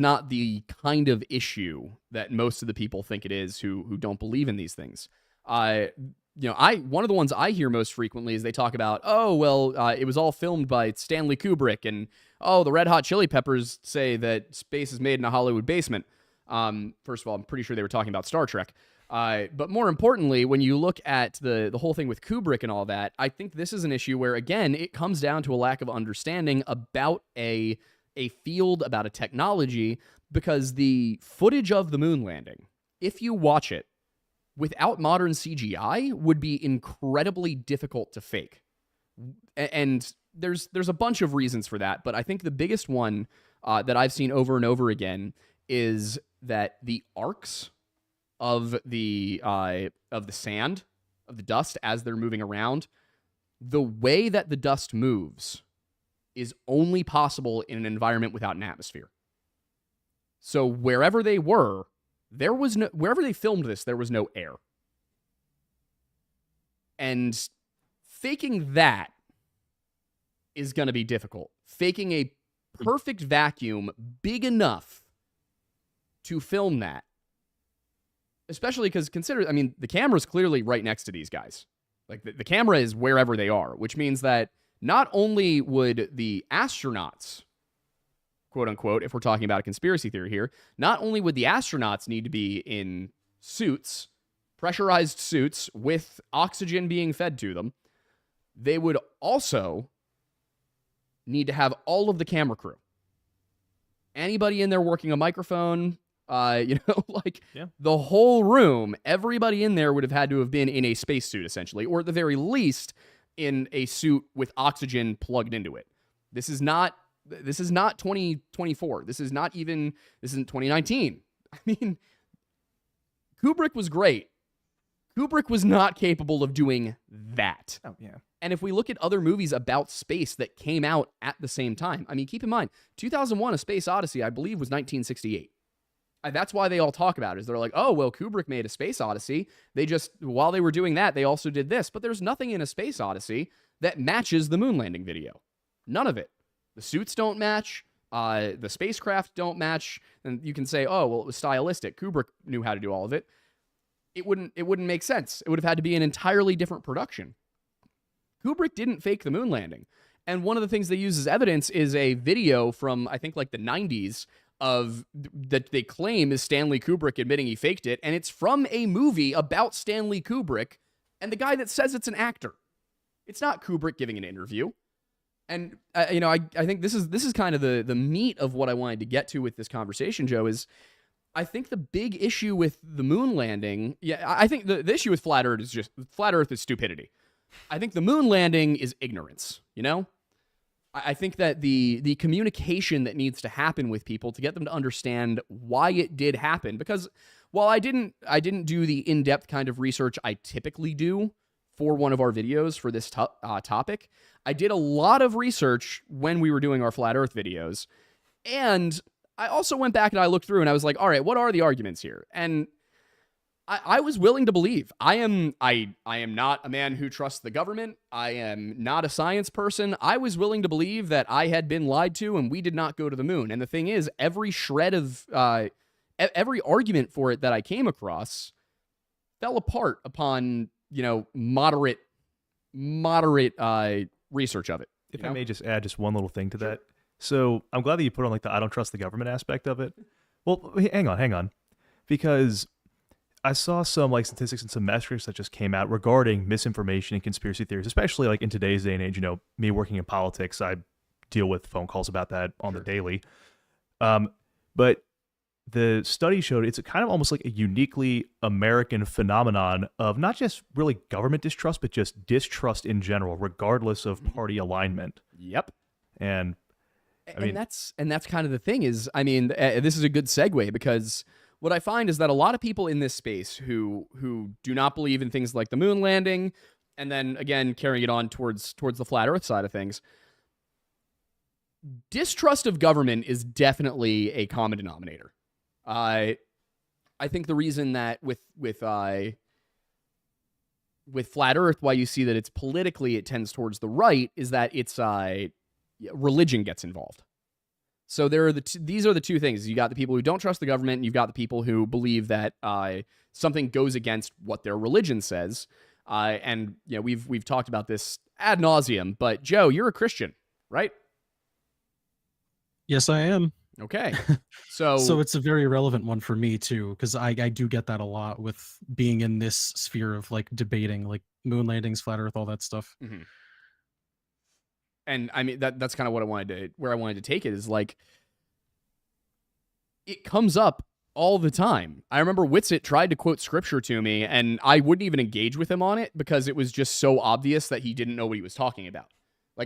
not the kind of issue that most of the people think it is who don't believe in these things. I one of the ones I hear most frequently is they talk about, oh well, it was all filmed by Stanley Kubrick, and oh, the Red Hot Chili Peppers say that space is made in a Hollywood basement. First of all, I'm pretty sure they were talking about Star Trek. But more importantly, when you look at the whole thing with Kubrick and all that, I think this is an issue where, again, it comes down to a lack of understanding about a field, about a technology, because the footage of the moon landing, if you watch it without modern CGI, would be incredibly difficult to fake. And there's a bunch of reasons for that, but I think the biggest one that I've seen over and over again is that the arcs of the sand, of the dust as they're moving around, the way that the dust moves is only possible in an environment without an atmosphere. So wherever they were, wherever they filmed this, there was no air. And faking that is going to be difficult. Faking a perfect vacuum big enough to film that, especially because the camera's clearly right next to these guys. Like the camera is wherever they are, which means that not only would the astronauts, quote unquote, if we're talking about a conspiracy theory here, not only would the astronauts need to be in suits, pressurized suits with oxygen being fed to them, they would also need to have all of the camera crew. Anybody in there working a microphone, the whole room, everybody in there would have had to have been in a spacesuit, essentially, or at the very least in a suit with oxygen plugged into it. This is not 2024. This isn't 2019. I mean, Kubrick was great. Kubrick was not capable of doing that. Oh, yeah. And if we look at other movies about space that came out at the same time, I mean, keep in mind, 2001: A Space Odyssey, I believe, was 1968. That's why they all talk about it, is they're like, oh, well, Kubrick made A Space Odyssey. While they were doing that, they also did this. But there's nothing in A Space Odyssey that matches the moon landing video. None of it. The suits don't match. The spacecraft don't match. And you can say, oh, well, it was stylistic. Kubrick knew how to do all of it. It wouldn't make sense. It would have had to be an entirely different production. Kubrick didn't fake the moon landing. And one of the things they use as evidence is a video from, I think, like the 90s that they claim is Stanley Kubrick admitting he faked it. And it's from a movie about Stanley Kubrick and the guy that says it's an actor. It's not Kubrick giving an interview. And, I think this is kind of the meat of what I wanted to get to with this conversation, Joe, is I think the big issue with the moon landing, I think the issue with Flat Earth is stupidity. I think the moon landing is ignorance, I think that the communication that needs to happen with people to get them to understand why it did happen, because while I didn't do the in-depth kind of research I typically do for one of our videos for this topic, I did a lot of research when we were doing our Flat Earth videos, and I also went back and I looked through and I was like, all right, what are the arguments here? And I was willing to believe. I am not a man who trusts the government. I am not a science person. I was willing to believe that I had been lied to and we did not go to the moon. And the thing is, every shred of every argument for it that I came across fell apart upon moderate research of it. If I may just add just one little thing to that. So I'm glad that you put on the I don't trust the government aspect of it. Well, hang on. Because I saw some statistics and some metrics that just came out regarding misinformation and conspiracy theories, especially in today's day and age. Me working in politics, I deal with phone calls about that on the daily. But the study showed it's kind of almost like a uniquely American phenomenon of not just really government distrust, but just distrust in general, regardless of party alignment. Yep. And that's kind of the thing is, this is a good segue, because what I find is that a lot of people in this space who do not believe in things like the moon landing, and then again carrying it on towards the flat Earth side of things, distrust of government is definitely a common denominator. I think the reason that with flat Earth, why you see that it's politically it tends towards the right, is that it's religion gets involved. So these are the two things. You got the people who don't trust the government, and you've got the people who believe that something goes against what their religion says. And we've talked about this ad nauseum. But Joe, you're a Christian, right? Yes, I am. Okay. So it's a very relevant one for me too, because I do get that a lot with being in this sphere of debating moon landings, flat Earth, all that stuff. Mm-hmm. And that's kind of what I wanted to take it is it comes up all the time. I remember Whitsitt tried to quote scripture to me, and I wouldn't even engage with him on it because it was just so obvious that he didn't know what he was talking about.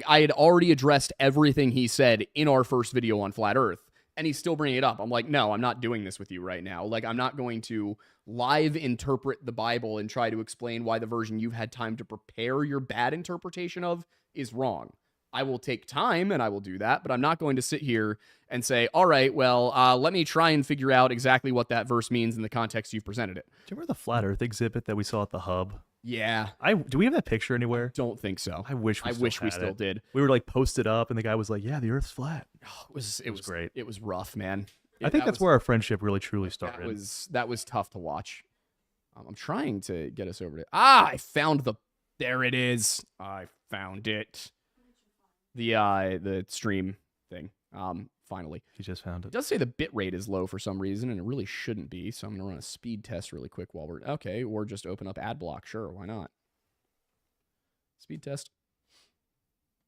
I had already addressed everything he said in our first video on Flat Earth, And he's still bringing it up. I'm like, no, I'm not doing this with you right now. Like, I'm not going to live interpret the Bible and try to explain why the version you've had time to prepare your bad interpretation of is wrong. I will take time and I will do that, but I'm not going to sit here and say, all right, well, let me try and figure out exactly what that verse means in the context you've presented it. Do you remember the flat Earth exhibit that we saw at the Hub? Yeah. Do we have that picture anywhere? Don't think so. I wish we still did. We were like posted up, and the guy was like, "Yeah, the Earth's flat." Oh, it was great. It was rough, man. I think that's where our friendship really truly started. That was tough to watch. I'm trying to get us over to. I found there it is. I found it. The stream thing. Finally. You just found it. It does say the bit rate is low for some reason, and it really shouldn't be. So I'm gonna run a speed test really quick while we're okay, or just open up ad block. Sure, why not? Speed test.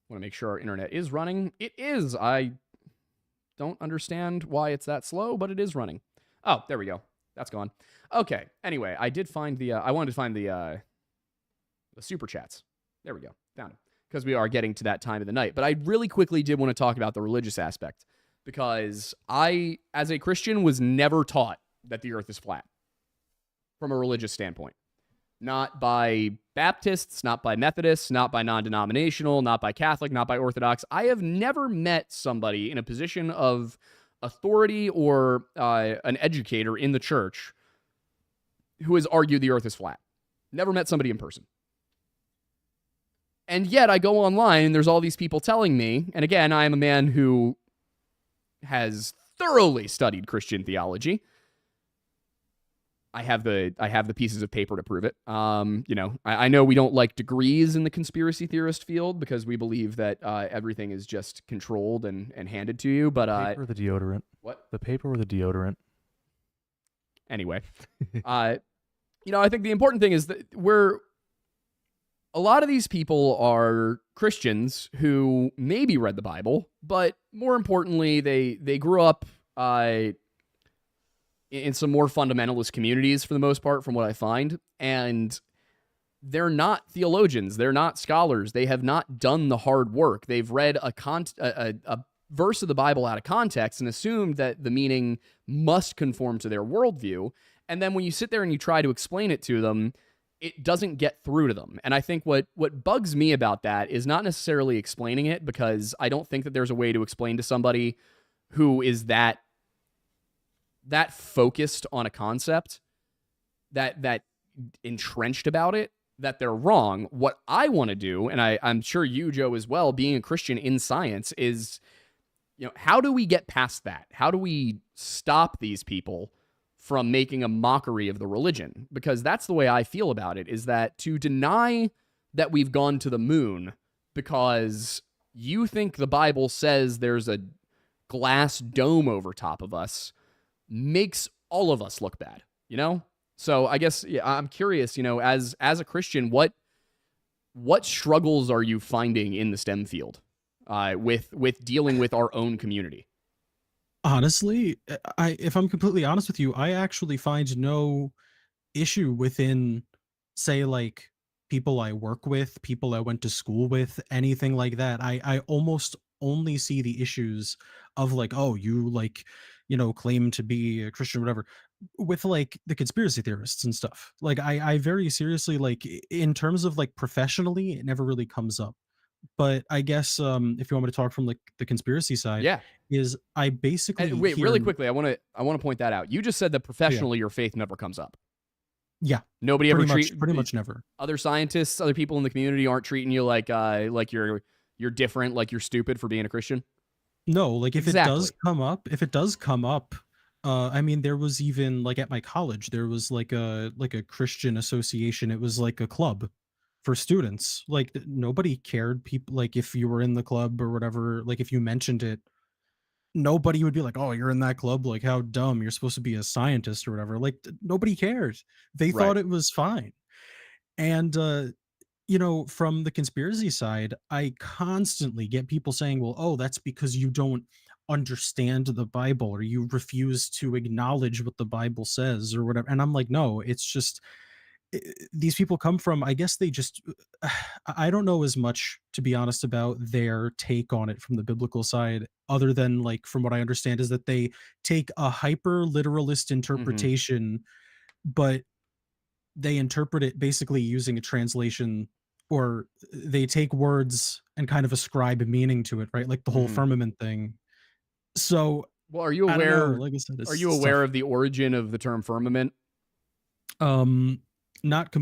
Want to make sure our internet is running. It is. I don't understand why it's that slow, but it is running. Oh, there we go. That's gone. Okay. Anyway, I did find the. I wanted to find the super chats. There we go. Found it. Because we are getting to that time of the night. But I really quickly did want to talk about the religious aspect. Because I, as a Christian, was never taught that the earth is flat. From a religious standpoint. Not by Baptists, not by Methodists, not by non-denominational, not by Catholic, not by Orthodox. I have never met somebody in a position of authority or an educator in the church who has argued the earth is flat. Never met somebody in person. And yet I go online and there's all these people telling me, and again, I am a man who has thoroughly studied Christian theology. I have the pieces of paper to prove it. I know we don't like degrees in the conspiracy theorist field because we believe that everything is just controlled and handed to you. But the paper or the deodorant? What? The paper or the deodorant? Anyway, I think the important thing is that a lot of these people are Christians who maybe read the Bible, but more importantly, they grew up in some more fundamentalist communities for the most part, from what I find. And they're not theologians. They're not scholars. They have not done the hard work. They've read a verse of the Bible out of context and assumed that the meaning must conform to their worldview. And then when you sit there and you try to explain it to them, it doesn't get through to them. And I think what bugs me about that is not necessarily explaining it, because I don't think that there's a way to explain to somebody who is that focused on a concept, that entrenched about it, that they're wrong. What I want to do, and I'm sure you, Joe, as well, being a Christian in science, is, how do we get past that? How do we stop these people from making a mockery of the religion? Because that's the way I feel about it, is that to deny that we've gone to the moon because you think the Bible says there's a glass dome over top of us makes all of us look bad, So I guess I'm curious, as a Christian, what struggles are you finding in the STEM field with dealing with our own community? Honestly, if I'm completely honest with you, I actually find no issue within, say, like, people I work with, people I went to school with, anything like that. I almost only see the issues of, like, oh, you, like, claim to be a Christian or whatever, with, like, the conspiracy theorists and stuff. Like, I very seriously, like, in terms of, like, professionally, it never really comes up. But I guess if you want me to talk from, like, the conspiracy side, Yeah. is I basically And wait, really quickly, I want to point that out. You just said that professionally your faith never comes up. Yeah. Nobody ever pretty much never. Other scientists, other people in the community aren't treating you like you're different, like you're stupid for being a Christian. No, like, if Exactly. it does come up, I mean, there was even, like, at my college, there was like a Christian association. It was like a club for students. Like, nobody cared. People, like, if you were in the club or whatever, like, if you mentioned it, nobody would be like, oh, you're in that club, like, how dumb, you're supposed to be a scientist or whatever. Like, nobody cared. They Right. thought it was fine. And from the conspiracy side, I constantly get people saying, well, oh, that's because you don't understand the Bible, or you refuse to acknowledge what the Bible says, or whatever. And I'm like, no, it's just, these people come from, I guess they just, I don't know as much, to be honest, about their take on it from the biblical side, other than, like, from what I understand, is that they take a hyper literalist Mm-hmm. interpretation, but they interpret it basically using a translation, or they take words and kind of ascribe meaning to it, right? Like the whole Mm-hmm. firmament thing. So Well, are you I don't know. aware? Like I said, Are it's you aware tough. of the origin of the term firmament? Not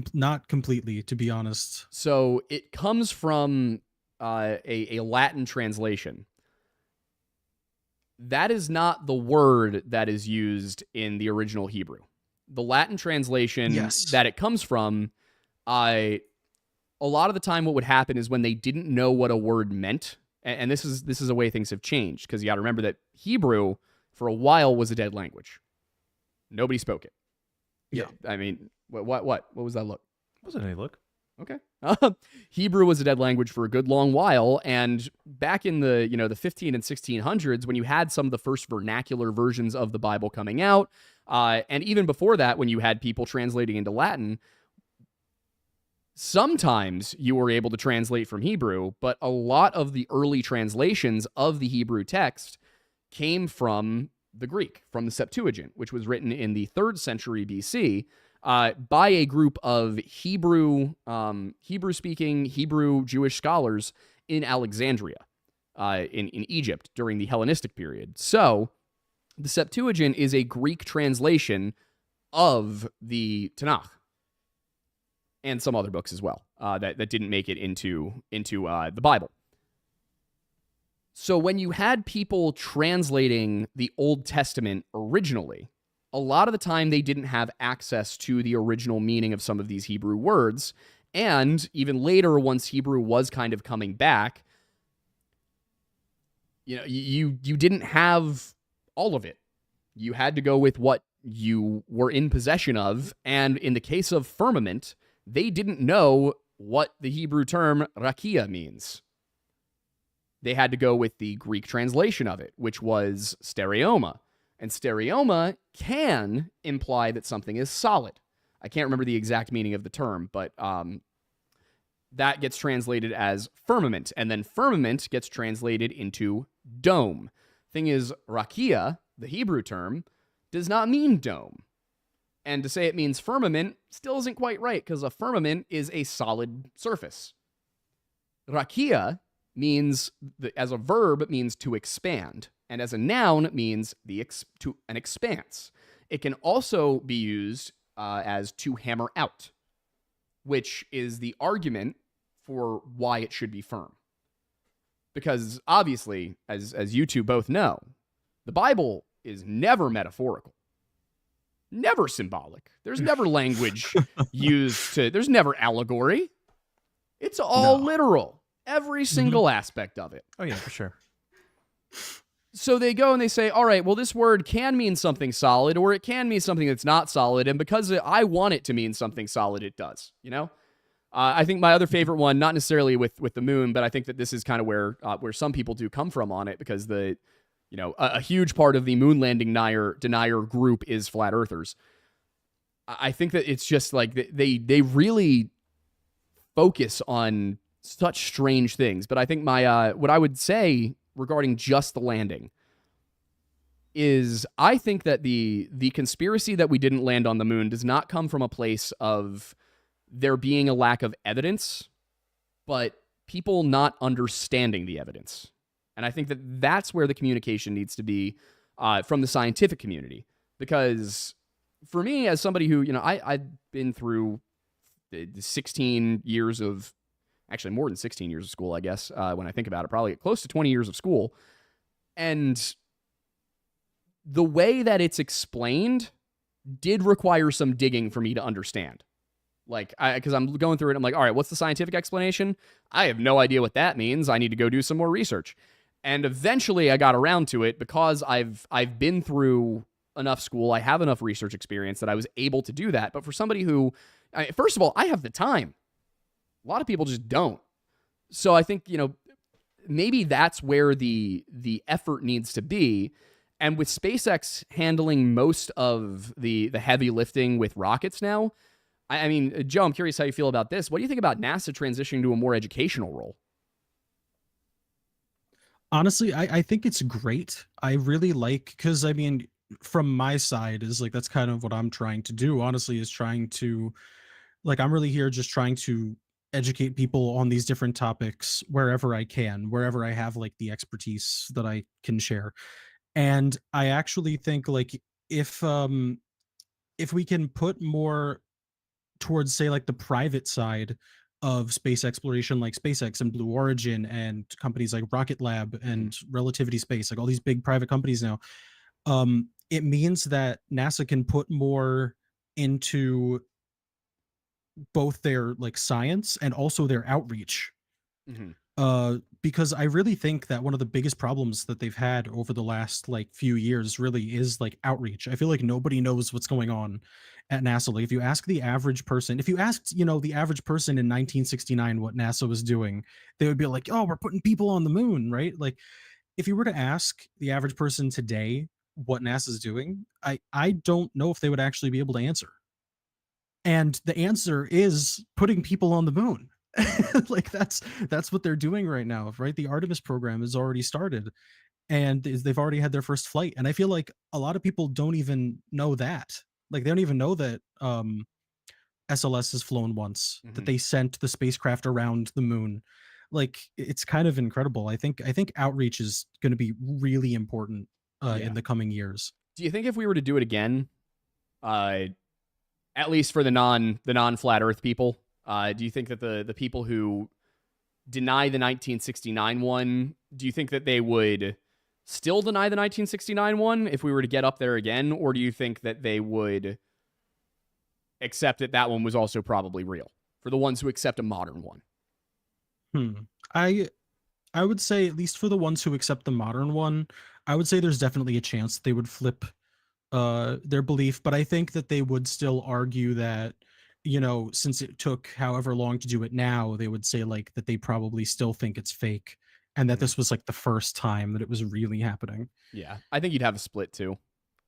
completely, to be honest. So it comes from a Latin translation. That is not the word that is used in the original Hebrew. The Latin translation Yes. that it comes from, a lot of the time what would happen is when they didn't know what a word meant, and this is a way things have changed, because you got to remember that Hebrew for a while was a dead language. Nobody spoke it. Yeah. I mean, what was that look? Wasn't any look. Okay. Hebrew was a dead language for a good long while, and back in the 15 and 1600s, when you had some of the first vernacular versions of the Bible coming out, and even before that, when you had people translating into Latin, sometimes you were able to translate from Hebrew, but a lot of the early translations of the Hebrew text came from the Greek, from the Septuagint, which was written in the 3rd century BC by a group of Hebrew-speaking Hebrew Jewish scholars in Alexandria, in Egypt during the Hellenistic period. So the Septuagint is a Greek translation of the Tanakh and some other books as well that didn't make it into the Bible. So when you had people translating the Old Testament originally, a lot of the time they didn't have access to the original meaning of some of these Hebrew words. And even later, once Hebrew was kind of coming back, you didn't have all of it. You had to go with what you were in possession of. And in the case of firmament, they didn't know what the Hebrew term rakia means. They had to go with the Greek translation of it, which was stereoma. And stereoma can imply that something is solid. I can't remember the exact meaning of the term, but that gets translated as firmament. And then firmament gets translated into dome. Thing is, rakia, the Hebrew term, does not mean dome. And to say it means firmament still isn't quite right, because a firmament is a solid surface. Rakia means, as a verb, it means to expand. And as a noun, it means an expanse. It can also be used as to hammer out, which is the argument for why it should be firm. Because obviously, as you two both know, the Bible is never metaphorical, never symbolic. There's never language used there's never allegory. It's all literal. Every single aspect of it. Oh, yeah, for sure. So they go and they say, all right, well, this word can mean something solid, or it can mean something that's not solid. And because I want it to mean something solid, it does, I think my other favorite one, not necessarily with the moon, but I think that this is kind of where some people do come from on it, because a huge part of the moon landing denier group is flat earthers. I think that it's just like they really focus on such strange things. But I think what I would say regarding just the landing is, I think that the conspiracy that we didn't land on the moon does not come from a place of there being a lack of evidence, but people not understanding the evidence. And I think that that's where the communication needs to be from the scientific community. Because for me, as somebody who, I've been through 16 years of, actually more than 16 years of school, I guess, when I think about it, probably close to 20 years of school. And the way that it's explained did require some digging for me to understand. Like, because I'm going through it, I'm like, all right, what's the scientific explanation? I have no idea what that means. I need to go do some more research. And eventually I got around to it, because I've been through enough school, I have enough research experience that I was able to do that. But for somebody who, first of all, I have the time. A lot of people just don't. So I think, maybe that's where the effort needs to be. And with SpaceX handling most of the heavy lifting with rockets now, I mean, Joe, I'm curious how you feel about this. What do you think about NASA transitioning to a more educational role? Honestly, I think it's great. I really like, because I mean, from my side is like that's kind of what I'm trying to do. Honestly, is trying to like I'm really here just trying to educate people on these different topics wherever I can, wherever I have like the expertise that I can share. And I actually think like if um if we can put more towards say like the private side of space exploration like SpaceX and Blue Origin and companies like Rocket Lab Mhm. and Relativity Space, like all these big private companies now, it means that NASA can put more into both their like science and also their outreach. Mhm. Because I really think that one of the biggest problems that they've had over the last like few years really is like outreach. I feel like nobody knows what's going on at NASA. Like if you ask the average person, if you asked, the average person in 1969 what NASA was doing, they would be like, "Oh, we're putting people on the moon," right? Like if you were to ask the average person today what NASA's doing, I don't know if they would actually be able to answer. And the answer is putting people on the moon. Like that's what they're doing right now, right? The Artemis program has already started and they've already had their first flight. And I feel like a lot of people don't even know that. Like they don't even know that SLS has flown once, that Mhm. they sent the spacecraft around the moon. Like it's kind of incredible. I think outreach is going to be really important Yeah. in the coming years. Do you think if we were to do it again, uh, at least for the non flat Earth people, do you think that the people who deny the 1969 one, do you think that they would still deny the 1969 one if we were to get up there again, or do you think that they would accept that that one was also probably real for the ones who accept a modern one? Hmm. I I would say at least for the ones who accept the modern one, I would say there's definitely a chance they would flip their belief, but I think that they would still argue that since it took however long to do it now, they would say like that they probably still think it's fake and that Mhm. this was like the first time that it was really happening. Yeah, I think you'd have a split too.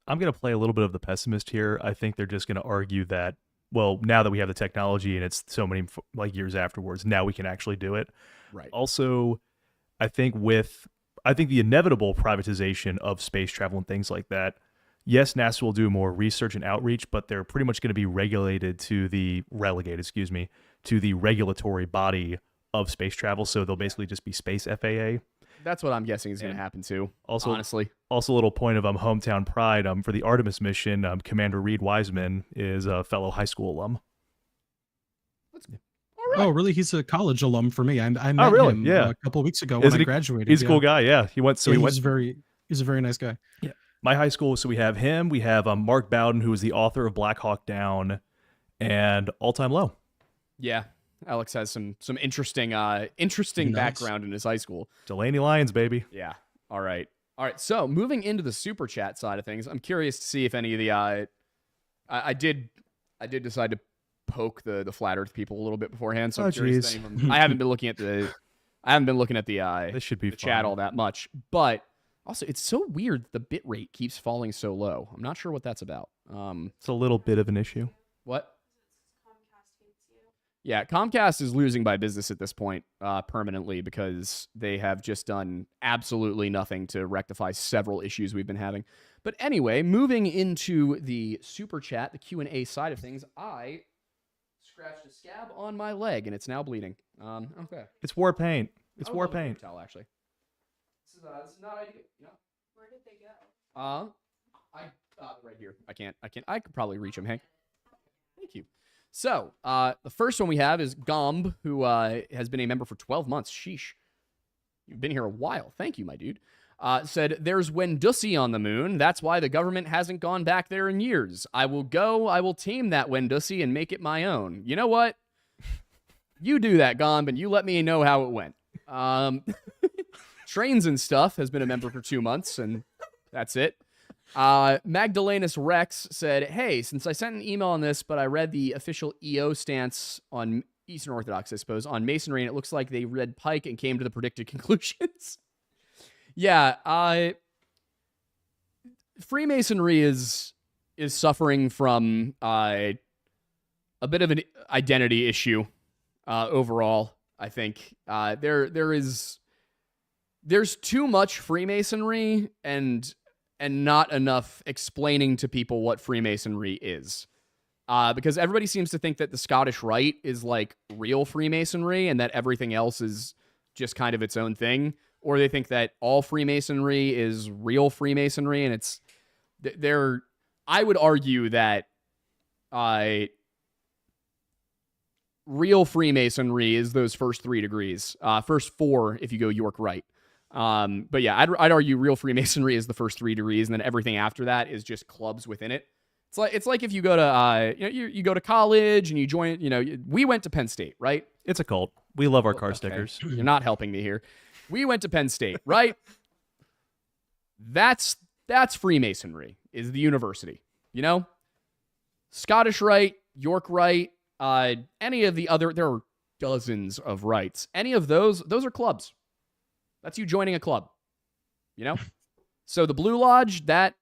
I'm going to play a little bit of the pessimist here. I think they're just going to argue that, well, now that we have the technology and it's so many like years afterwards, now we can actually do it. Right. Also, I think I think the inevitable privatization of space travel and things like that, yes, NASA will do more research and outreach, but they're pretty much going to be relegated, excuse me, to the regulatory body of space travel. So they'll basically just be space FAA. That's what I'm guessing is going to And happen too. also, Honestly. also a little point of hometown pride. For the Artemis mission, Commander Reed Wiseman is a fellow high school alum. That's good. All Oh, right. really? He's a college alum for me. I Oh, met really? him Yeah. a couple weeks ago when Isn't I he? graduated. He's a Yeah. cool guy. Yeah, he went. So Yeah, he went. he's a very nice guy. Yeah. My high school. So we have him. We have Mark Bowden, who is the author of Black Hawk Down and All Time Low. Yeah. Alex has some interesting Nice. background in his high school. Delaney Lions, baby. Yeah. All right. All right. So moving into the super chat side of things, I'm curious to see if any of the I did decide to poke the flat Earth people a little bit beforehand. So I'm curious if any of them, I haven't been looking at the This should be the fun. chat all that much. But also, it's so weird that the bit rate keeps falling so low. I'm not sure what that's about. It's a little bit of an issue. What? Yeah, Comcast is losing by business at this point permanently because they have just done absolutely nothing to rectify several issues we've been having. But anyway, moving into the super chat, the Q&A side of things, I scratched a scab on my leg and it's now bleeding. Okay. It's war paint. It's I would war love a paper paint. towel, actually. This is not ideal. You know? Where did they go? Right here. I could probably reach him. Hank. Thank you. So, the first one we have is Gomb, who has been a member for 12 months. Sheesh. You've been here a while. Thank you, my dude. Said, there's Wendussi on the moon. That's why the government hasn't gone back there in years. I will go. I will tame that Wendussi and make it my own. You know what? You do that, Gomb, and you let me know how it went. Trains and Stuff has been a member for 2 months, and that's it. Magdalenus Rex said, hey, since I sent an email on this, but I read the official EO stance on Eastern Orthodox, I suppose, on Masonry, and it looks like they read Pike and came to the predicted conclusions. Yeah, Freemasonry is suffering from a bit of an identity issue overall. I think there's too much Freemasonry and not enough explaining to people what Freemasonry is. Because everybody seems to think that the Scottish Rite is like real Freemasonry and that everything else is just kind of its own thing. Or they think that all Freemasonry is real Freemasonry, and it's there. I would argue that real Freemasonry is those first 3 degrees, first 4 if you go York Rite. But yeah, I'd argue real Freemasonry is the first 3 degrees, and then everything after that is just clubs within it. It's like if you go to you go to college and you join. We went to Penn State, right? It's a cult. We love our car stickers. You're not helping me here. We went to Penn State, right? That's Freemasonry, is the university. Scottish Rite, York Rite, any of the other, there are dozens of rites. Any of those are clubs. That's you joining a club. So the Blue Lodge, that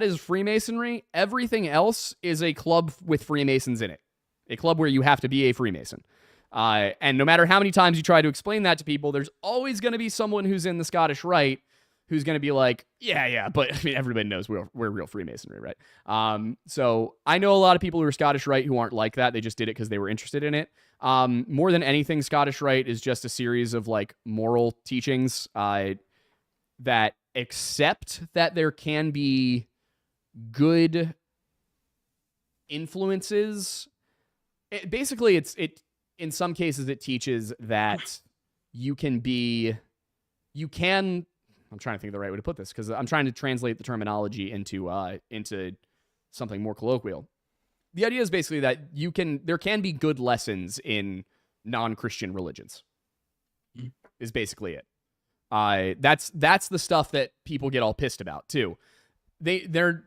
is Freemasonry. Everything else is a club with Freemasons in it. A club where you have to be a Freemason. And no matter how many times you try to explain that to people, there's always going to be someone who's in the Scottish Rite who's going to be like, yeah, but I mean, everybody knows we're real Freemasonry, right? So I know a lot of people who are Scottish Rite who aren't like that. They just did it because they were interested in it. More than anything, Scottish Rite is just a series of like moral teachings that accept that there can be good influences. Basically, in some cases it teaches that I'm trying to think of the right way to put this because I'm trying to translate the terminology into something more colloquial. The idea is basically that there can be good lessons in non-Christian religions. Is basically it. That's the stuff that people get all pissed about too. They're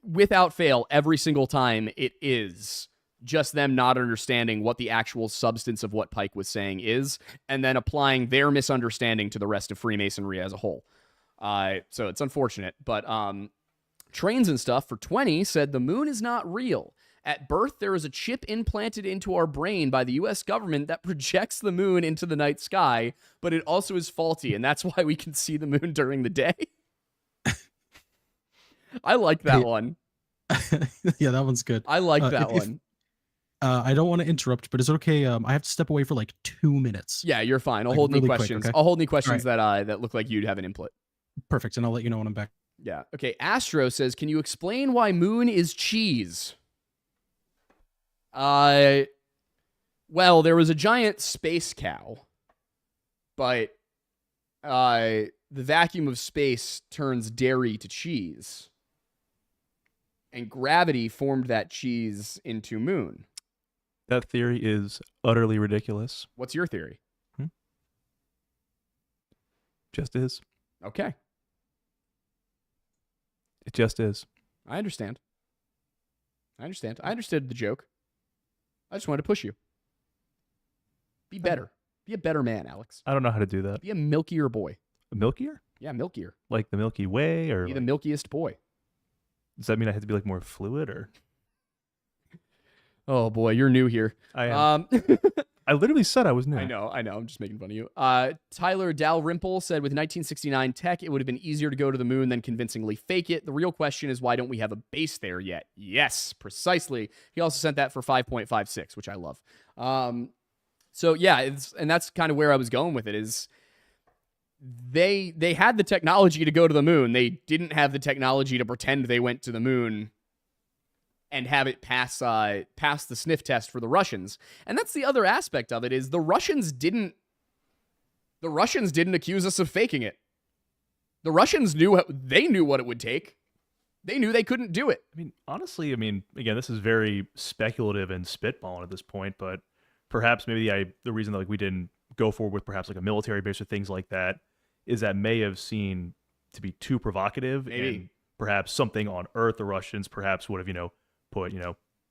without fail every single time it is just them not understanding what the actual substance of what Pike was saying is, and then applying their misunderstanding to the rest of Freemasonry as a whole. So it's unfortunate, but Trains and Stuff for 20 said the moon is not real. At birth, there is a chip implanted into our brain by the U.S. government that projects the moon into the night sky, but it also is faulty, and that's why we can see the moon during the day. I like that one. Yeah, that one's good. I like that one. I don't want to interrupt, but is it okay? I have to step away for like 2 minutes. Yeah, you're fine. I'll hold any questions. Quick, okay? I'll hold any questions that look like you'd have an input. Perfect, and I'll let you know when I'm back. Yeah. Okay. Astro says, "Can you explain why moon is cheese?" Well, there was a giant space cow, but the vacuum of space turns dairy to cheese, and gravity formed that cheese into moon. That theory is utterly ridiculous. What's your theory? Just is. Okay. It just is. I understand. I understood the joke. I just wanted to push you. Be better. Be a better man, Alex. I don't know how to do that. Be a milkier boy. Milkier? Yeah, milkier. Like the Milky Way, or Be the milkiest boy. does that mean I have to be like more fluid, or? Oh boy, you're new here. I am. I literally said I was new. I know. I'm just making fun of you. Tyler Dalrymple said, with 1969 tech, it would have been easier to go to the moon than convincingly fake it. The real question is, why don't we have a base there yet? Yes, precisely. He also sent that for 5.56, which I love. So yeah, and that's kind of where I was going with it, is they had the technology to go to the moon. They didn't have the technology to pretend they went to the moon and have it pass the sniff test for the Russians. And that's the other aspect of it, is the Russians didn't accuse us of faking it. The Russians knew what it would take. They knew they couldn't do it. I mean, honestly, again, this is very speculative and spitballing at this point, but perhaps maybe the reason that we didn't go forward with perhaps like a military base or things like that is that may have seemed to be too provocative. Maybe. And perhaps something on Earth, the Russians perhaps would have, put,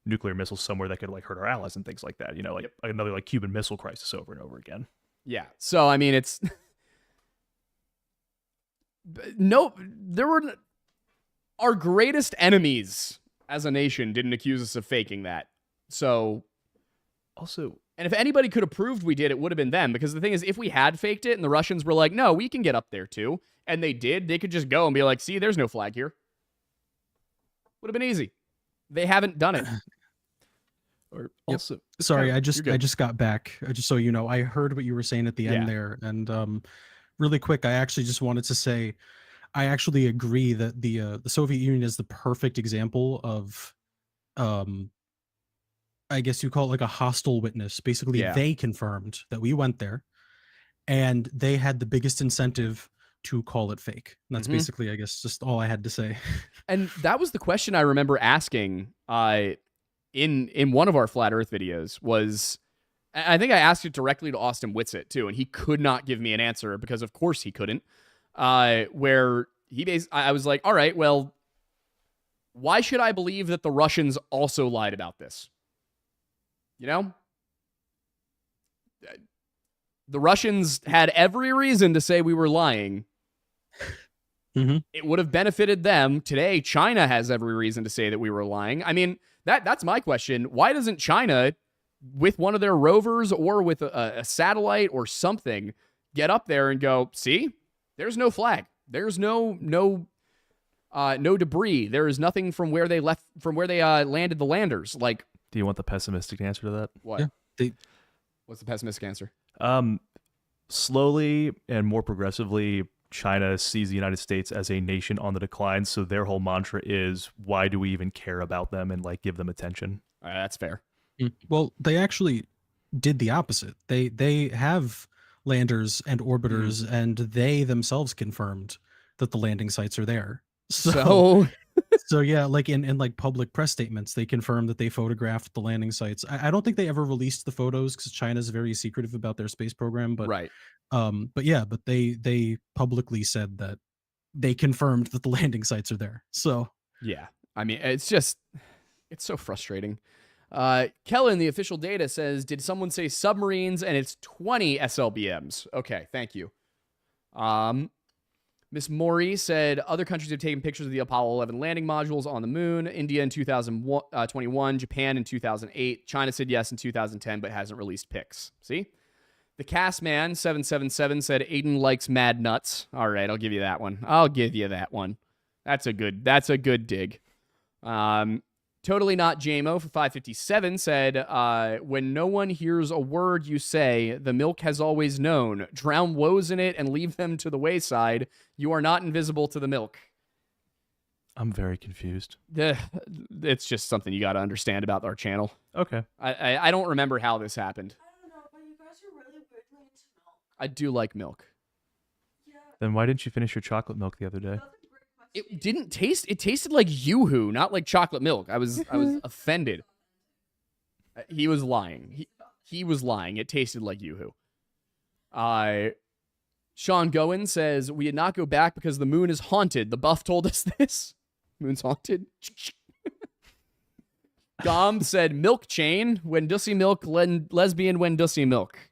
nuclear missiles somewhere that could like hurt our allies and things like that. Like another like Cuban Missile Crisis over and over again. Yeah. So I mean, it's our greatest enemies as a nation didn't accuse us of faking that. So Also, and if anybody could have proved we did, it would have been them. Because the thing is, if we had faked it and the Russians were like, no, we can get up there too, and they did, they could just go and be like, see, there's no flag here. Would have been easy. They haven't done it. or also, Sorry, You're I good. just got back. Just so you know, I heard what you were saying at the end there, and really quick, I actually just wanted to say, I actually agree that the Soviet Union is the perfect example of, I guess you call it like a hostile witness. Basically, Yeah. they confirmed that we went there, and they had the biggest incentive to call it fake. And that's Mhm. basically, I guess, just all I had to say. And that was the question I remember asking in one of our Flat Earth videos was, I think I asked it directly to Austin Whitsitt too, and he could not give me an answer because of course he couldn't. Where I was like, all right, well, why should I believe that the Russians also lied about this? You know? The Russians had every reason to say we were lying. Mhm. It would have benefited them. Today, China has every reason to say that we were lying. I mean, that's my question. Why doesn't China, with one of their rovers or with a satellite or something, get up there and go, see, there's no flag. There's no debris. There is nothing from where they landed the landers. Like, do you want the pessimistic answer to that? what? Yeah, What's the pessimistic answer? Slowly and more progressively, China sees the United States as a nation on the decline. So their whole mantra is, why do we even care about them and like give them attention? That's fair. Well, they actually did the opposite. They have landers and orbiters, and they themselves confirmed that the landing sites are there. So yeah, like in like public press statements, they confirmed that they photographed the landing sites. I don't think they ever released the photos because China's very secretive about their space program. But right. but they publicly said that they confirmed that the landing sites are there. So yeah, I mean, it's so frustrating. Kellen, the official data says, did someone say submarines? And it's 20 SLBMs. Okay, thank you. Miss Mori said other countries have taken pictures of the Apollo 11 landing modules on the moon. India in 2021, Japan in 2008. China said yes in 2010, but hasn't released pics. See? The Castman 777 said Aiden likes mad nuts. All right, I'll give you that one. That's a good dig. Totally Not JMO for 557 said, when no one hears a word you say, the milk has always known. Drown woes in it and leave them to the wayside. You are not invisible to the milk. I'm very confused. It's just something you got to understand about our channel. Okay. I don't remember how this happened. I don't know, but you guys are really weirdly into milk. I do like milk. Yeah. Then why didn't you finish your chocolate milk the other day? Nothing great much It to didn't taste. It tasted like Yoo-hoo, not like chocolate milk. I was offended. He was lying. He was lying. It tasted like Yoo-hoo. Sean Goen says, we did not go back because the moon is haunted. The buff told us this. Moon's haunted. Gom said, milk chain. When dussy milk, lesbian when dussy milk.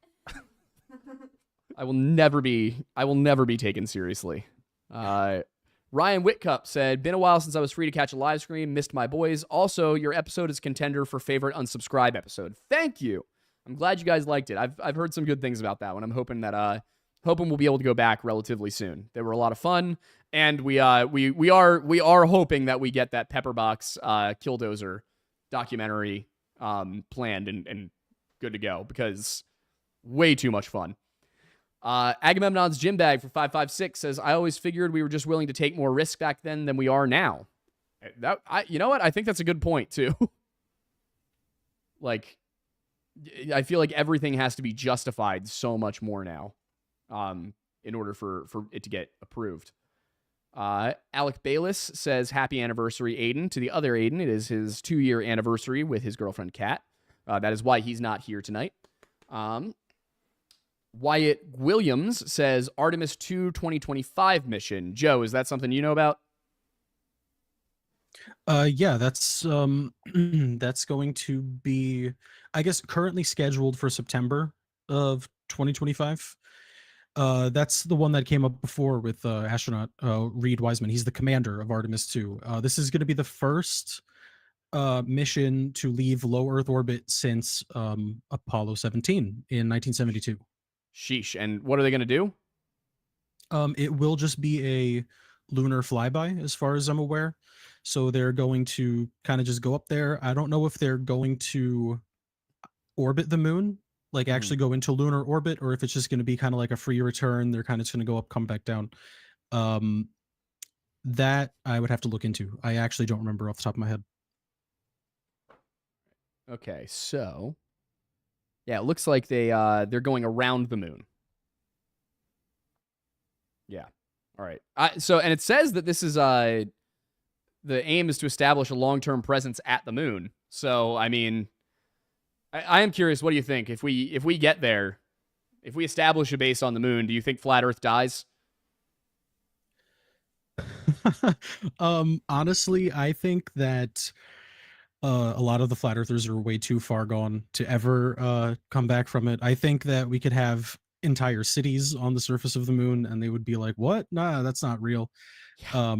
I will never be taken seriously. Ryan Whitcup said, been a while since I was free to catch a live stream. Missed my boys. Also, your episode is contender for favorite unsubscribe episode. Thank you. I'm glad you guys liked it. I've heard some good things about that one. I'm hoping that we'll be able to go back relatively soon. They were a lot of fun, and we are hoping that we get that Pepperbox Killdozer documentary planned and good to go, because way too much fun. Agamemnon's Gym Bag for 556 says, I always figured we were just willing to take more risk back then than we are now. You know what? I think that's a good point too. Like, I feel like everything has to be justified so much more now, in order for it to get approved. Alec Bayless says, happy anniversary, Aiden. To the other Aiden, it is his 2-year anniversary with his girlfriend, Kat. That is why he's not here tonight. Wyatt Williams says, Artemis 2 2025 mission. Joe, is that something you know about? Yeah, that's that's going to be, I guess, currently scheduled for September of 2025. That's the one that came up before with astronaut Reed Wiseman. He's the commander of Artemis 2. This is going to be the first mission to leave low Earth orbit since Apollo 17 in 1972. Sheesh. And what are they going to do? It will just be a lunar flyby, as far as I'm aware. So they're going to kind of just go up there. I don't know if they're going to orbit the moon, like actually go into lunar orbit, or if it's just going to be kind of like a free return. They're kind of just going to go up, come back down. That I would have to look into. I actually don't remember off the top of my head. Okay, so yeah, it looks like they're going around the moon. Yeah. All right. And it says that this is the aim is to establish a long-term presence at the moon. So I mean, I am curious. What do you think if we get there, if we establish a base on the moon? Do you think flat Earth dies? Honestly, I think that a lot of the flat earthers are way too far gone to ever come back from it. I think that we could have entire cities on the surface of the moon and they would be like, what? Nah, that's not real. Yeah.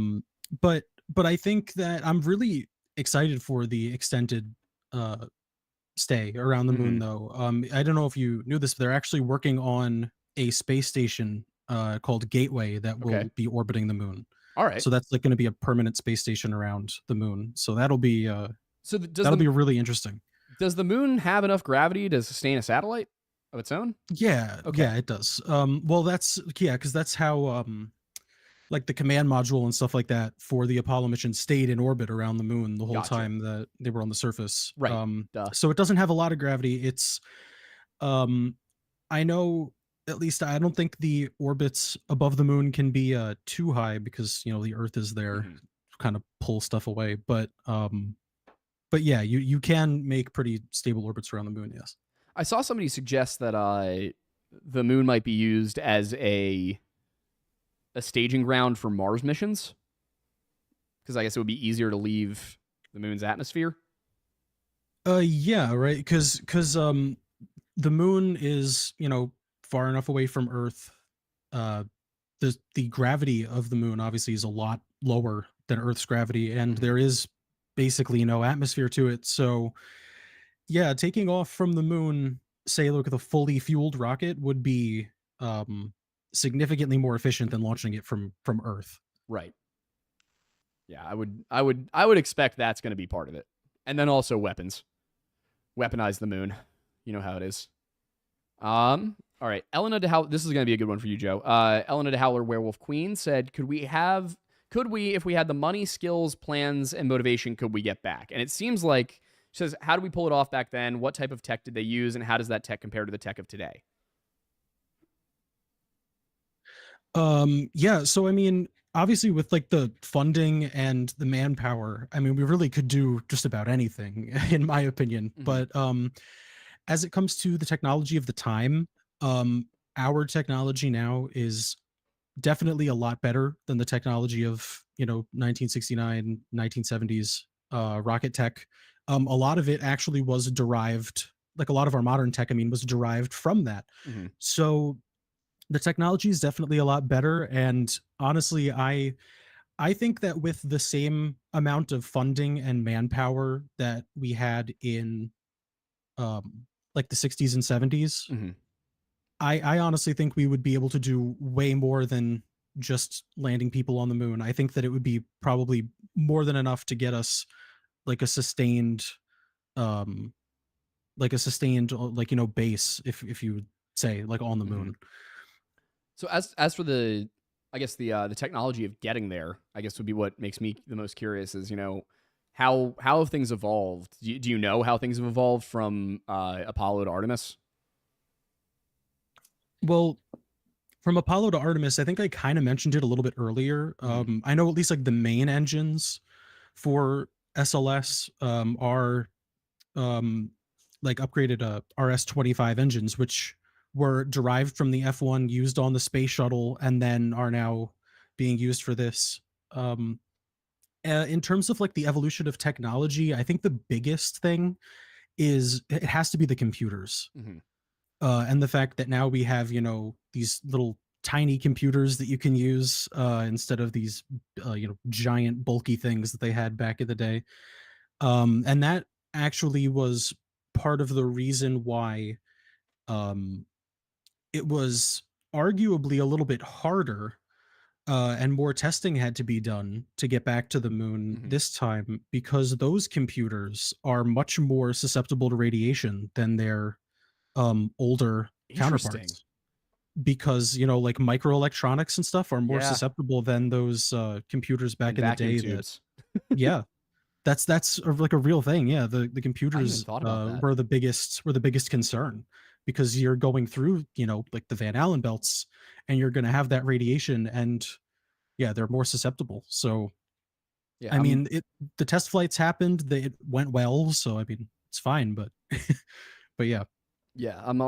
But I think that I'm really excited for the extended stay around the moon, though. I don't know if you knew this, but they're actually working on a space station called Gateway that will Okay. be orbiting the moon. All right. So that's like going to be a permanent space station around the moon. So that'll be That'll be really interesting. Does the moon have enough gravity to sustain a satellite of its own? Yeah, Okay. yeah, it does. Well, that's because that's how like the command module and stuff like that for the Apollo mission stayed in orbit around the moon the whole Gotcha. time that they were on the surface. Right. Duh. So it doesn't have a lot of gravity. It's I know, at least I don't think the orbits above the moon can be too high because the Earth is there to kind of pull stuff away. But yeah, you can make pretty stable orbits around the moon. Yes. I saw somebody suggest that the moon might be used as a staging ground for Mars missions, because I guess it would be easier to leave the moon's atmosphere. Yeah, right. Because the moon is far enough away from Earth. The gravity of the moon obviously is a lot lower than Earth's gravity, and there is basically no atmosphere to it. So yeah, taking off from the moon, say, look at a fully fueled rocket, would be significantly more efficient than launching it from Earth. Right. Yeah, I would expect that's going to be part of it, and then also weapons, weaponize the moon. You know how it is. All right, Elena this is going to be a good one for you, Joe. Elena DeHowler, Werewolf Queen, said, could we, if we had the money, skills, plans, and motivation, could we get back? And it seems like, she says, how do we pull it off back then? What type of tech did they use? And how does that tech compare to the tech of today? Yeah, so I mean, obviously with like the funding and the manpower, I mean, we really could do just about anything, in my opinion. But as it comes to the technology of the time, our technology now is definitely a lot better than the technology of 1969 1970s rocket tech. A lot of it actually was derived, like a lot of our modern tech, I mean, was derived from that. So the technology is definitely a lot better, and honestly, I think that with the same amount of funding and manpower that we had in like the 60s and 70s, I honestly think we would be able to do way more than just landing people on the moon. I think that it would be probably more than enough to get us like a sustained base, if you would say, like on the moon. So as for the, I guess the technology of getting there, I guess would be what makes me the most curious is, how have things evolved? Do you know how things have evolved from Apollo to Artemis? Well, from Apollo to Artemis, I think I kind of mentioned it a little bit earlier. I know at least like the main engines for SLS are like upgraded RS-25 engines, which were derived from the F1 used on the space shuttle and then are now being used for this. In terms of like the evolution of technology, I think the biggest thing is it has to be the computers. And the fact that now we have, these little tiny computers that you can use instead of these, giant bulky things that they had back in the day. And that actually was part of the reason why um, it was arguably a little bit harder and more testing had to be done to get back to the moon Mhm. this time because those computers are much more susceptible to radiation than their older Interesting. counterparts. Because like microelectronics and stuff are more Yeah. susceptible than those computers back And in the vacuum day. That tubes. yeah, like a real thing. Yeah, the I hadn't even computers thought about that. were the biggest concern because you're going through like the Van Allen belts, and you're going to have that radiation, and yeah, they're more susceptible. So Yeah, I mean, the test flights happened, it went well, so I mean, it's fine, but but yeah. yeah. I'm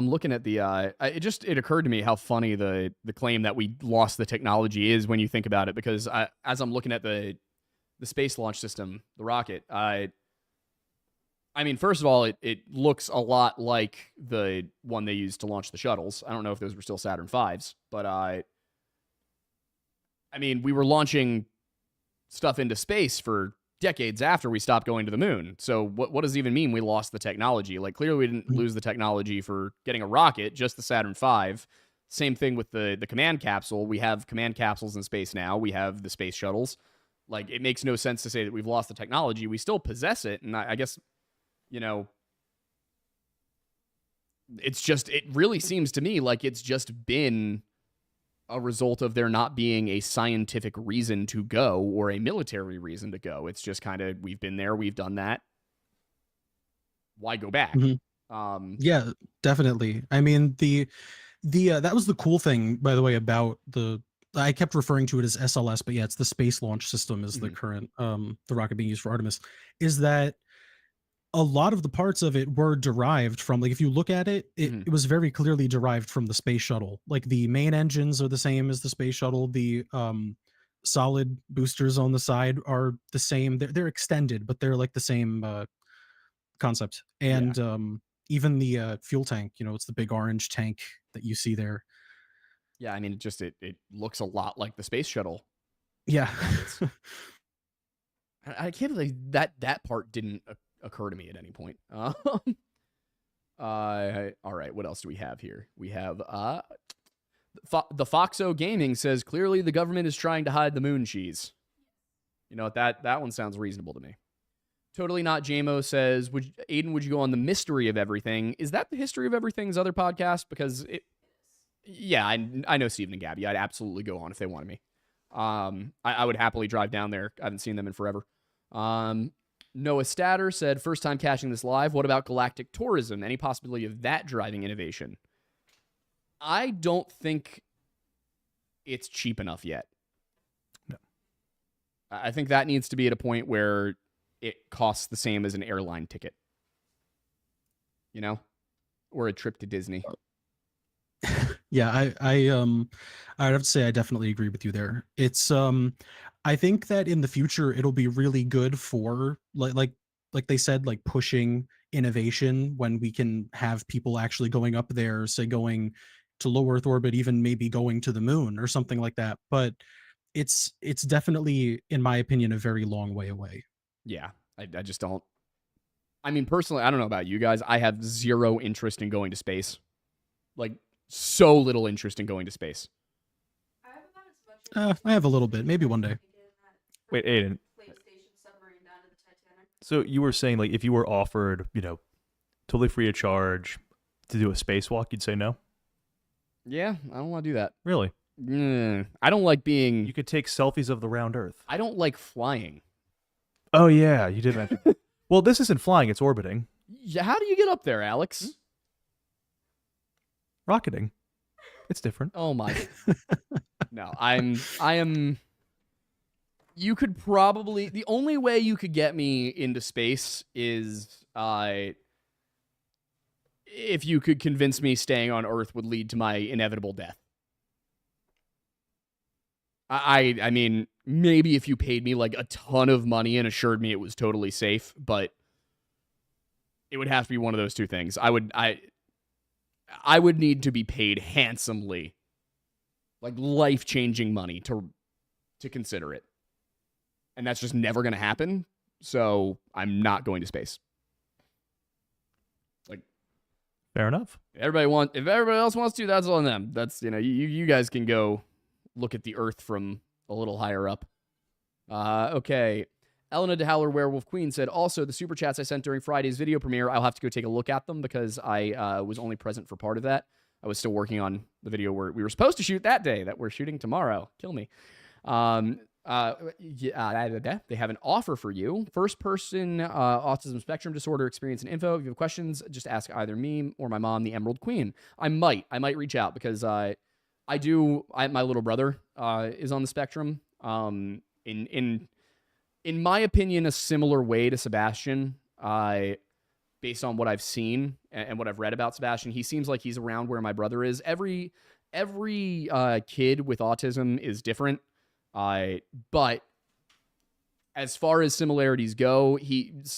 looking at the. It occurred to me how funny the claim that we lost the technology is when you think about it, because as I'm looking at the space launch system, the rocket, I mean, first of all, it looks a lot like the one they used to launch the shuttles. I don't know if those were still Saturn V's, but I mean, we were launching stuff into space for decades after we stopped going to the moon. So what does it even mean we lost the technology? Like, clearly we didn't Mhm. lose the technology for getting a rocket, just the Saturn V. Same thing with the command capsule. We have command capsules in space now. We have the space shuttles. Like, it makes no sense to say that we've lost the technology. We still possess it, and I guess, you know, it really seems to me like it's just been a result of there not being a scientific reason to go or a military reason to go. It's just kind of, we've been there, we've done that. Why go back? Mhm. Yeah, definitely. I mean, the that was the cool thing, by the way, about I kept referring to it as SLS, but yeah, it's the Space Launch System is the Mhm. current the rocket being used for Artemis, is that a lot of the parts of it were derived from, like, if you look at it, Mhm. it was very clearly derived from the space shuttle. Like the main engines are the same as the space shuttle. The solid boosters on the side are the same. They're extended, but they're like the same concept. Yeah. And even the fuel tank, it's the big orange tank that you see there. Yeah. I mean, it looks a lot like the space shuttle Yeah. rockets. I can't believe that part didn't occur to me at any point. All right. What else do we have here? We have the Foxo Gaming says clearly the government is trying to hide the moon cheese. You know what, that one sounds reasonable to me. Totally Not JMO says, would you go on the Mystery of Everything? Is that the History of Everything's other podcast? Because yeah, I know Steven and Gabby. I'd absolutely go on if they wanted me. I would happily drive down there. I haven't seen them in forever. Noah Statter said, first time catching this live. What about galactic tourism? Any possibility of that driving innovation? I don't think it's cheap enough yet. No. I think that needs to be at a point where it costs the same as an airline ticket, or a trip to Disney. Yeah, I'd have to say I definitely agree with you there. It's I think that in the future it'll be really good for like they said, like pushing innovation when we can have people actually going up there, say going to low Earth orbit, even maybe going to the moon or something like that. But it's definitely, in my opinion, a very long way away. Yeah, I just don't. I mean, personally, I don't know about you guys. I have zero interest in going to space. Like, so little interest in going to space. I have about as much I have a little bit, maybe one day. Wait, Aiden. Plane station submarine down to the Titanic. So you were saying, like, if you were offered, totally free of charge to do a spacewalk, you'd say no? Yeah, I don't want to do that. Really? I don't like being. You could take selfies of the round Earth. I don't like flying. Oh yeah, you did mention. Well, this isn't flying; it's orbiting, Yeah, how do you get up there, Alex? rocketing. It's different. Oh my. No, I am. You could probably, the only way you could get me into space is if you could convince me staying on Earth would lead to my inevitable death. I mean, maybe if you paid me like a ton of money and assured me it was totally safe, but it would have to be one of those two things. I would need to be paid handsomely, like life-changing money to consider it. And that's just never going to happen. So I'm not going to space. Like, Fair enough. if everybody else wants to, that's on them. That's, you guys can go look at the Earth from a little higher up. Okay. Elena DeHowler Werewolf Queen said, also, the super chats I sent during Friday's video premiere, I'll have to go take a look at them because I was only present for part of that. I was still working on the video where we were supposed to shoot that day that we're shooting tomorrow. Kill me. They have an offer for you. First person autism spectrum disorder experience and info. If you have questions, just ask either me or my mom, the Emerald Queen. I might reach out because my little brother is on the spectrum. In my opinion, a similar way to Sebastian, based on what I've seen and what I've read about Sebastian. He seems like he's around where my brother is. Every kid with autism is different. But as far as similarities go,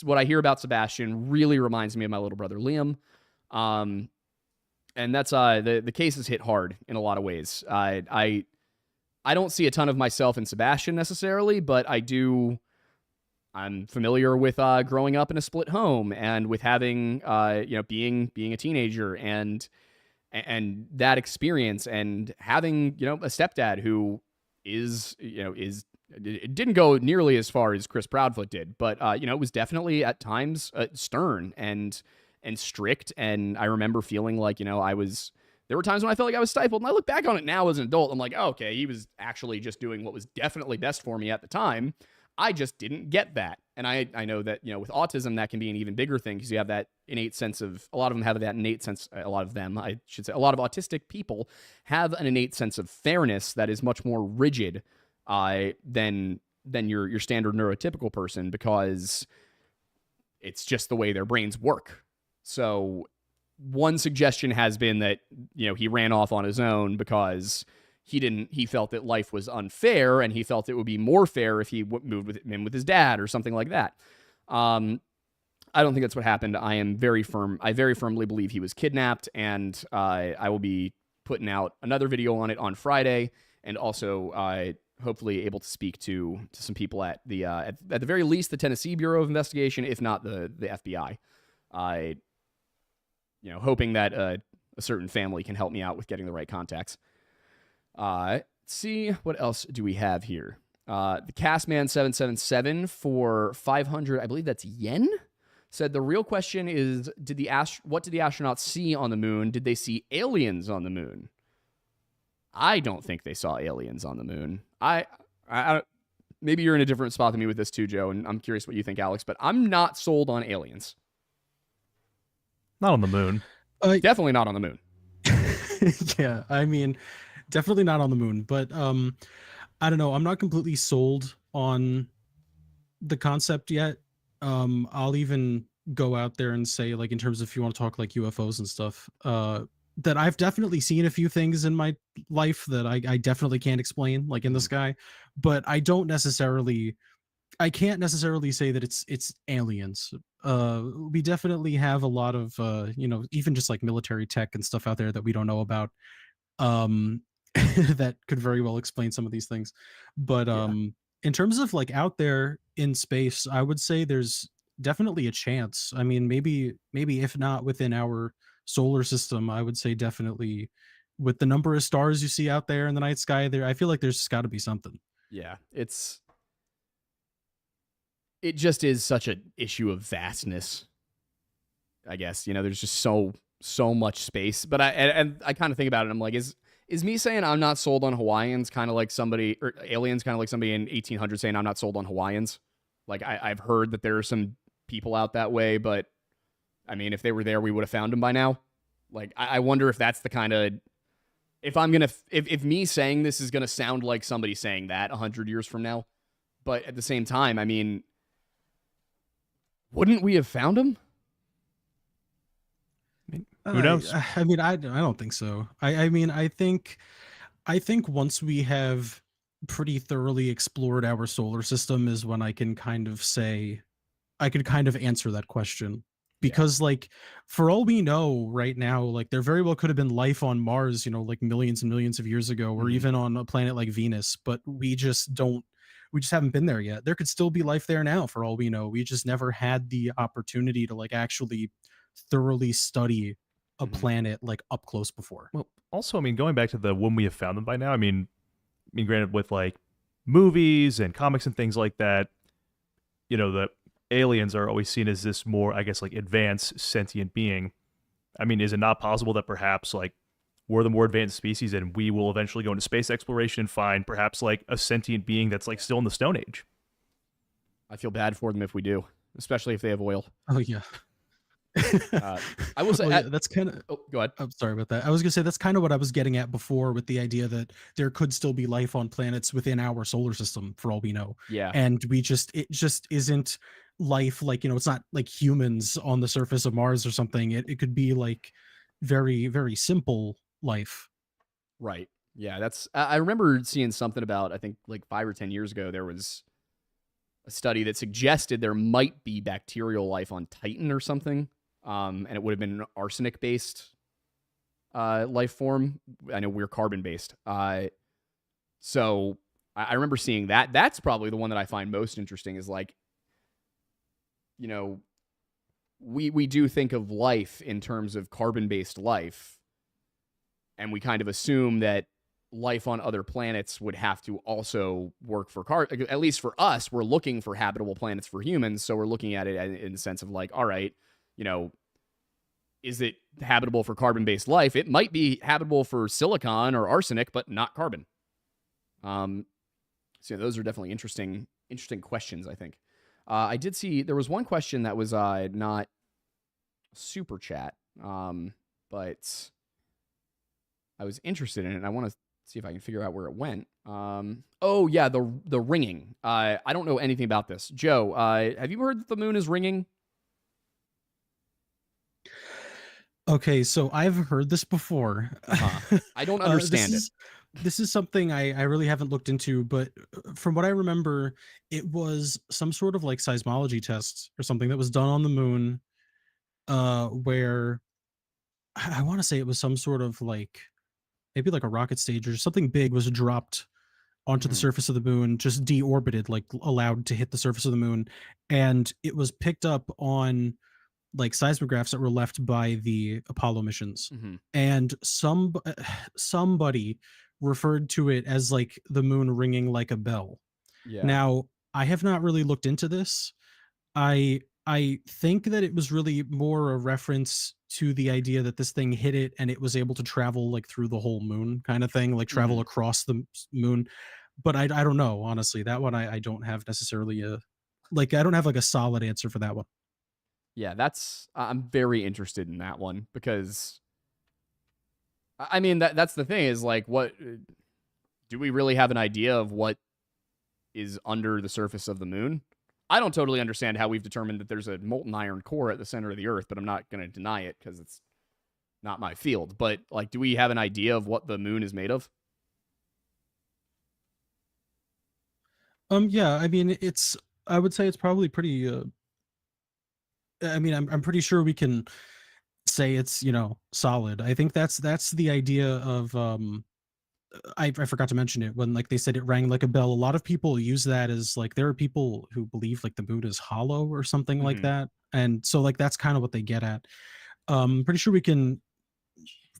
what I hear about Sebastian really reminds me of my little brother Liam. And that's the case is hit hard in a lot of ways. I don't see a ton of myself in Sebastian necessarily, but I'm familiar with growing up in a split home and with having being a teenager and that experience and having a stepdad who it didn't go nearly as far as Chris Proudfoot did, but it was definitely at times stern and strict. And I remember feeling like there were times when I felt like I was stifled, and I look back on it now as an adult. I'm like, oh, okay, he was actually just doing what was definitely best for me at the time. I just didn't get that. And I know that, with autism, that can be an even bigger thing because you have that innate sense of, a lot of them have that innate sense, a lot of them, I should say, a lot of autistic people have an innate sense of fairness that is much more rigid than your standard neurotypical person because it's just the way their brains work. So one suggestion has been that, he ran off on his own because he felt that life was unfair and he felt it would be more fair if he moved with his dad or something like that. I don't think that's what happened. I very firmly believe he was kidnapped, and I will be putting out another video on it on Friday, and also hopefully able to speak to some people at the very least the Tennessee Bureau of Investigation, if not the FBI. Hoping that a certain family can help me out with getting the right contacts. Let's see, what else do we have here? The Castman777 for 500, I believe that's yen, said the real question is, what did the astronauts see on the moon? Did they see aliens on the moon? I don't think they saw aliens on the moon. I maybe you're in a different spot than me with this too, Joe, and I'm curious what you think, Alex, but I'm not sold on aliens. Not on the moon. Definitely not on the moon. Yeah, I mean, definitely not on the moon, but I don't know. I'm not completely sold on the concept yet. I'll even go out there and say, like, in terms of if you want to talk like UFOs and stuff, that I've definitely seen a few things in my life that I definitely can't explain, like in the sky, but I can't necessarily say that it's aliens. We definitely have a lot of even just like military tech and stuff out there that we don't know about. That could very well explain some of these things. But in terms of like out there in space, I would say there's definitely a chance. I mean, maybe if not within our solar system, I would say definitely with the number of stars you see out there in the night sky there, I feel like there's got to be something. Yeah, it just is such an issue of vastness, I guess. There's just so much space. But I kind of think about it, and I'm like, is me saying I'm not sold on Hawaiians kind of like somebody, or aliens kind of like somebody in 1800 saying I'm not sold on Hawaiians? Like, I've heard that there are some people out that way, but I mean, if they were there, we would have found them by now. Like, I wonder if that's the kind of, if me saying this is going to sound like somebody saying that 100 years from now. But at the same time, I mean, wouldn't we have found them? Who knows? I mean, I don't think so. I mean, I think once we have pretty thoroughly explored our solar system is when I can kind of answer that question. Because like, for all we know right now, like there very well could have been life on Mars, like millions and millions of years ago, or even on a planet like Venus, but we just don't we just haven't been there yet. There could still be life there now for all we know. We just never had the opportunity to like actually thoroughly study a planet like up close before. Well, also, I mean, going back to the when we have found them by now, I mean, granted, with like movies and comics and things like that, you know, the aliens are always seen as this more, I guess, like advanced sentient being. I mean, is it not possible that perhaps like we're the more advanced species and we will eventually go into space exploration and find perhaps like a sentient being that's like still in the Stone Age? I feel bad for them if we do, especially if they have oil. Oh yeah. I will say that's kind of. Oh, go ahead. I'm sorry about that. I was gonna say that's kind of what I was getting at before with the idea that there could still be life on planets within our solar system for all we know. Yeah. And it just isn't life like, it's not like humans on the surface of Mars or something. It could be like very, very simple life. Right. Yeah. I remember seeing something about, I think like 5 or 10 years ago, there was a study that suggested there might be bacterial life on Titan or something. And it would have been an arsenic-based life form. I know we're carbon-based. So I remember seeing that. That's probably the one that I find most interesting is like, we do think of life in terms of carbon-based life, and we kind of assume that life on other planets would have to also work for at least for us, we're looking for habitable planets for humans, so we're looking at it in the sense of like, all right, is it habitable for carbon-based life? It might be habitable for silicon or arsenic, but not carbon. So those are definitely interesting questions, I think. I did see there was one question that was not super chat, but I was interested in it, and I want to see if I can figure out where it went. Oh, yeah, the ringing. I don't know anything about this. Joe, have you heard that the moon is ringing? Okay, so I've heard this before. I don't understand it. This is something I really haven't looked into, but from what I remember, it was some sort of like seismology test or something that was done on the moon, where I want to say it was some sort of like maybe like a rocket stage or something big was dropped onto the surface of the moon, just deorbited, like allowed to hit the surface of the moon, and it was picked up on like seismographs that were left by the Apollo missions. And somebody referred to it as like the moon ringing like a bell. Yeah. Now, I have not really looked into this. I think that it was really more a reference to the idea that this thing hit it and it was able to travel like through the whole moon kind of thing, like travel across the moon. But I don't know, honestly. That one I don't have necessarily I don't have like a solid answer for that one. Yeah, I'm very interested in that one because, I mean, that's the thing is like, what do we really have an idea of what is under the surface of the moon? I don't totally understand how we've determined that there's a molten iron core at the center of the Earth, but I'm not going to deny it because it's not my field. But like, do we have an idea of what the moon is made of? Yeah, I mean, I would say it's probably pretty. I mean, I'm pretty sure we can say it's solid. I think that's the idea of I forgot to mention it when like they said it rang like a bell. A lot of people use that as like there are people who believe like the moon is hollow or something like that, and so like that's kind of what they get at. Pretty sure we can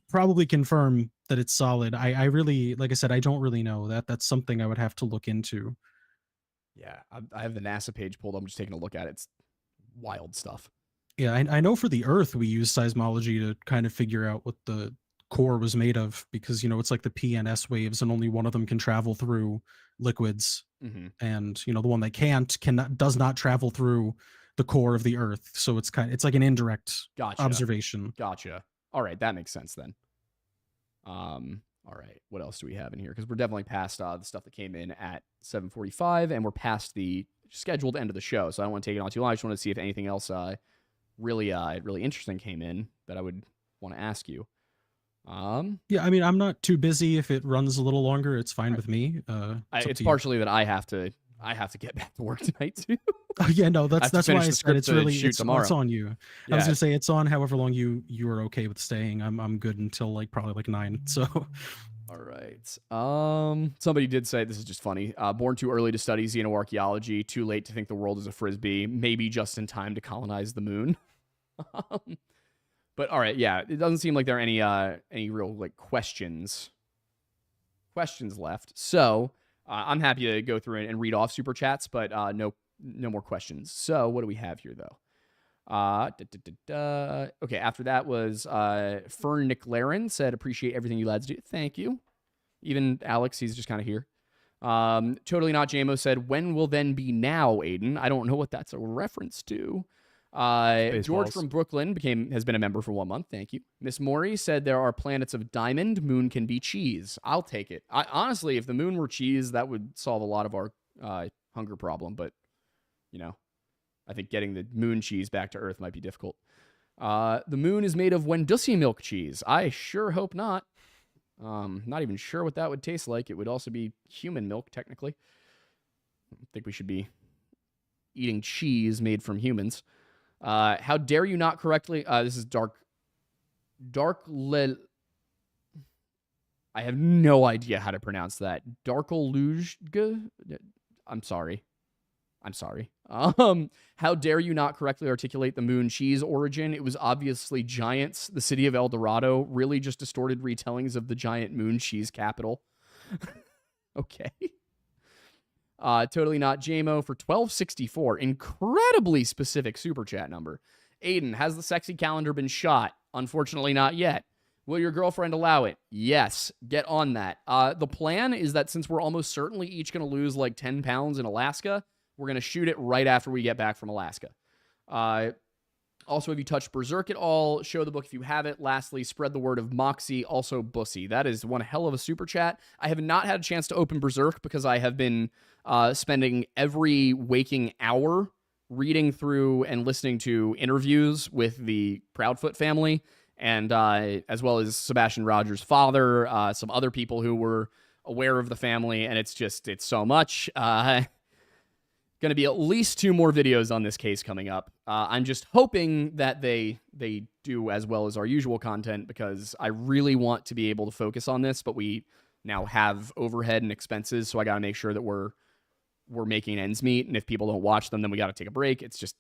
probably confirm that it's solid. I really, like I said, I don't really know that. That's something I would have to look into. Yeah, I have the NASA page pulled. I'm just taking a look at it. It's wild stuff. Yeah, I know for the Earth we use seismology to kind of figure out what the core was made of because it's like the P and S waves and only one of them can travel through liquids, and the one that does not travel through the core of the Earth. So it's like an indirect observation. Gotcha. All right, that makes sense then. All right, what else do we have in here? Because we're definitely past the stuff that came in at 7:45, and we're past the scheduled end of the show. So I don't want to take it on too long. I just want to see if anything else really interesting came in that I would want to ask you. Yeah, I mean, I'm not too busy. If it runs a little longer, it's fine with me. It's partially that I have to get back to work tonight too. Oh yeah, no, that's why I said it's really it's on you. Yeah. I was gonna say it's on however long you are okay with staying. I'm good until like probably like 9. So all All right. Somebody did say, this is just funny. Born too early to study xenoarchaeology, too late to think the world is a frisbee, maybe just in time to colonize the moon. But all right, yeah, it doesn't seem like there are any real like questions left. So I'm happy to go through and read off super chats, but no more questions. So what do we have here though? Okay, after that was Fern Niclaren said, appreciate everything you lads do. Thank you. Even Alex, he's just kind of here. Totally Not JMO said, when will then be now, Aiden? I don't know what that's a reference to. George from Brooklyn has been a member for 1 month. Thank you. Miss Maury said there are planets of diamond. Moon can be cheese. I'll take it. Honestly, if the moon were cheese, that would solve a lot of our hunger problem. But, you know, I think getting the moon cheese back to Earth might be difficult. The moon is made of Wendussi milk cheese. I sure hope not. Not even sure what that would taste like. It would also be human milk, technically. I think we should be eating cheese made from humans. How dare you not correctly... this is Dark I have no idea how to pronounce that. Darkelujga? I'm sorry. How dare you not correctly articulate the moon cheese origin? It was obviously giants. The city of El Dorado really just distorted retellings of the giant moon cheese capital. Okay. Totally Not JMO for $12.64. Incredibly specific super chat number. Aiden, has the sexy calendar been shot? Unfortunately, not yet. Will your girlfriend allow it? Yes. Get on that. The plan is that since we're almost certainly each going to lose like 10 pounds in Alaska, we're going to shoot it right after we get back from Alaska. Also, have you touched Berserk at all? Show the book if you have it. Lastly, spread the word of Moxie, also Bussy. That is one hell of a super chat. I have not had a chance to open Berserk because I have been spending every waking hour reading through and listening to interviews with the Proudfoot family, and as well as Sebastian Rogers' father, some other people who were aware of the family, and it's so much. Going to be at least 2 more videos on this case coming up. I'm just hoping that they do as well as our usual content, because I really want to be able to focus on this, but we now have overhead and expenses, so I got to make sure that we're making ends meet, and if people don't watch them, then we got to take a break. It's just,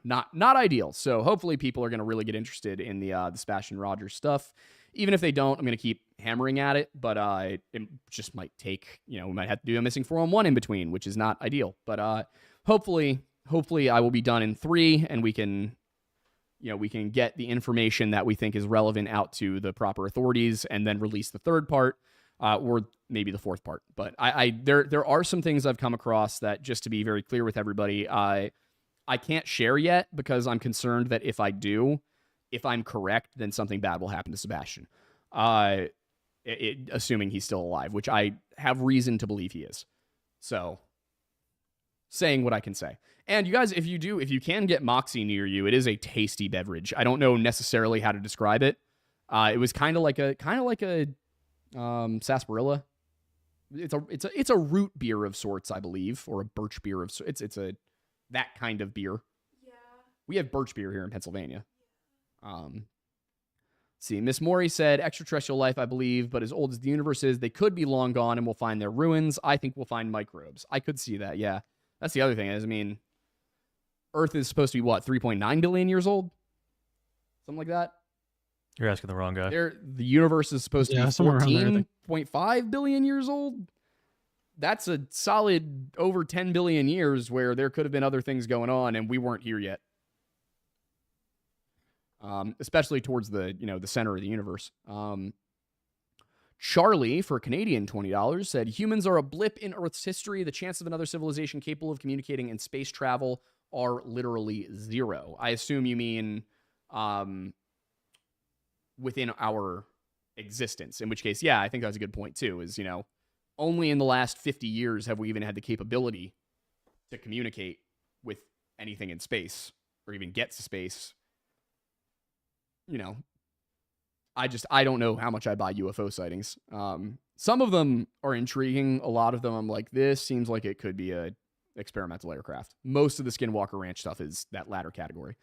not ideal. So hopefully people are going to really get interested in the Sebastian Rogers stuff. Even if they don't, I'm going to keep hammering at it, but it just might take, we might have to do a missing 4-on-1 in between, which is not ideal. But hopefully I will be done in 3, and we can get the information that we think is relevant out to the proper authorities, and then release the 3rd part, or maybe the 4th part. But there are some things I've come across that, just to be very clear with everybody, I can't share yet, because I'm concerned that if I do, if I'm correct, then something bad will happen to Sebastian. Assuming he's still alive, which I have reason to believe he is. So, saying what I can say. And you guys, if you can get Moxie near you, it is a tasty beverage. I don't know necessarily how to describe it. It was kind of like a sarsaparilla. It's a root beer of sorts, I believe, or a birch beer of sorts. It's that kind of beer. Yeah. We have birch beer here in Pennsylvania. See, Miss Maury said extraterrestrial life, I believe, but as old as the universe is, they could be long gone and we'll find their ruins. I think we'll find microbes. I could see that, yeah. That's the other thing is, Earth is supposed to be, 3.9 billion years old? Something like that? You're asking the wrong guy. The universe is supposed to be 14.5 billion years old? That's a solid over 10 billion years where there could have been other things going on and we weren't here yet. Especially towards the center of the universe. Charlie, for Canadian $20, said, humans are a blip in Earth's history. The chances of another civilization capable of communicating in space travel are literally 0. I assume you mean within our existence, in which case, yeah, I think that's a good point too, is, only in the last 50 years have we even had the capability to communicate with anything in space or even get to space. I don't know how much I buy UFO sightings. Some of them are intriguing. A lot of them I'm like, this seems like it could be a experimental aircraft. Most of the Skinwalker Ranch stuff is that latter category.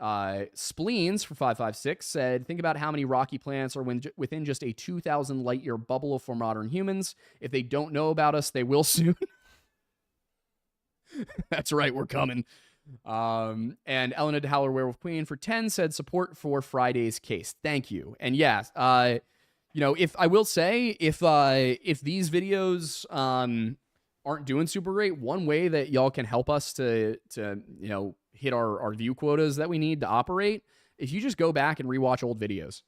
Spleens for 556 said, think about how many rocky planets are within just a 2,000 light year bubble for modern humans. If they don't know about us, they will soon. That's right, we're coming. And Elena DeHowler Werewolf Queen for 10 said, support for Friday's case. Thank you. And yes, if I will say, if these videos aren't doing super great, one way that y'all can help us to hit our view quotas that we need to operate, if you just go back and rewatch old videos.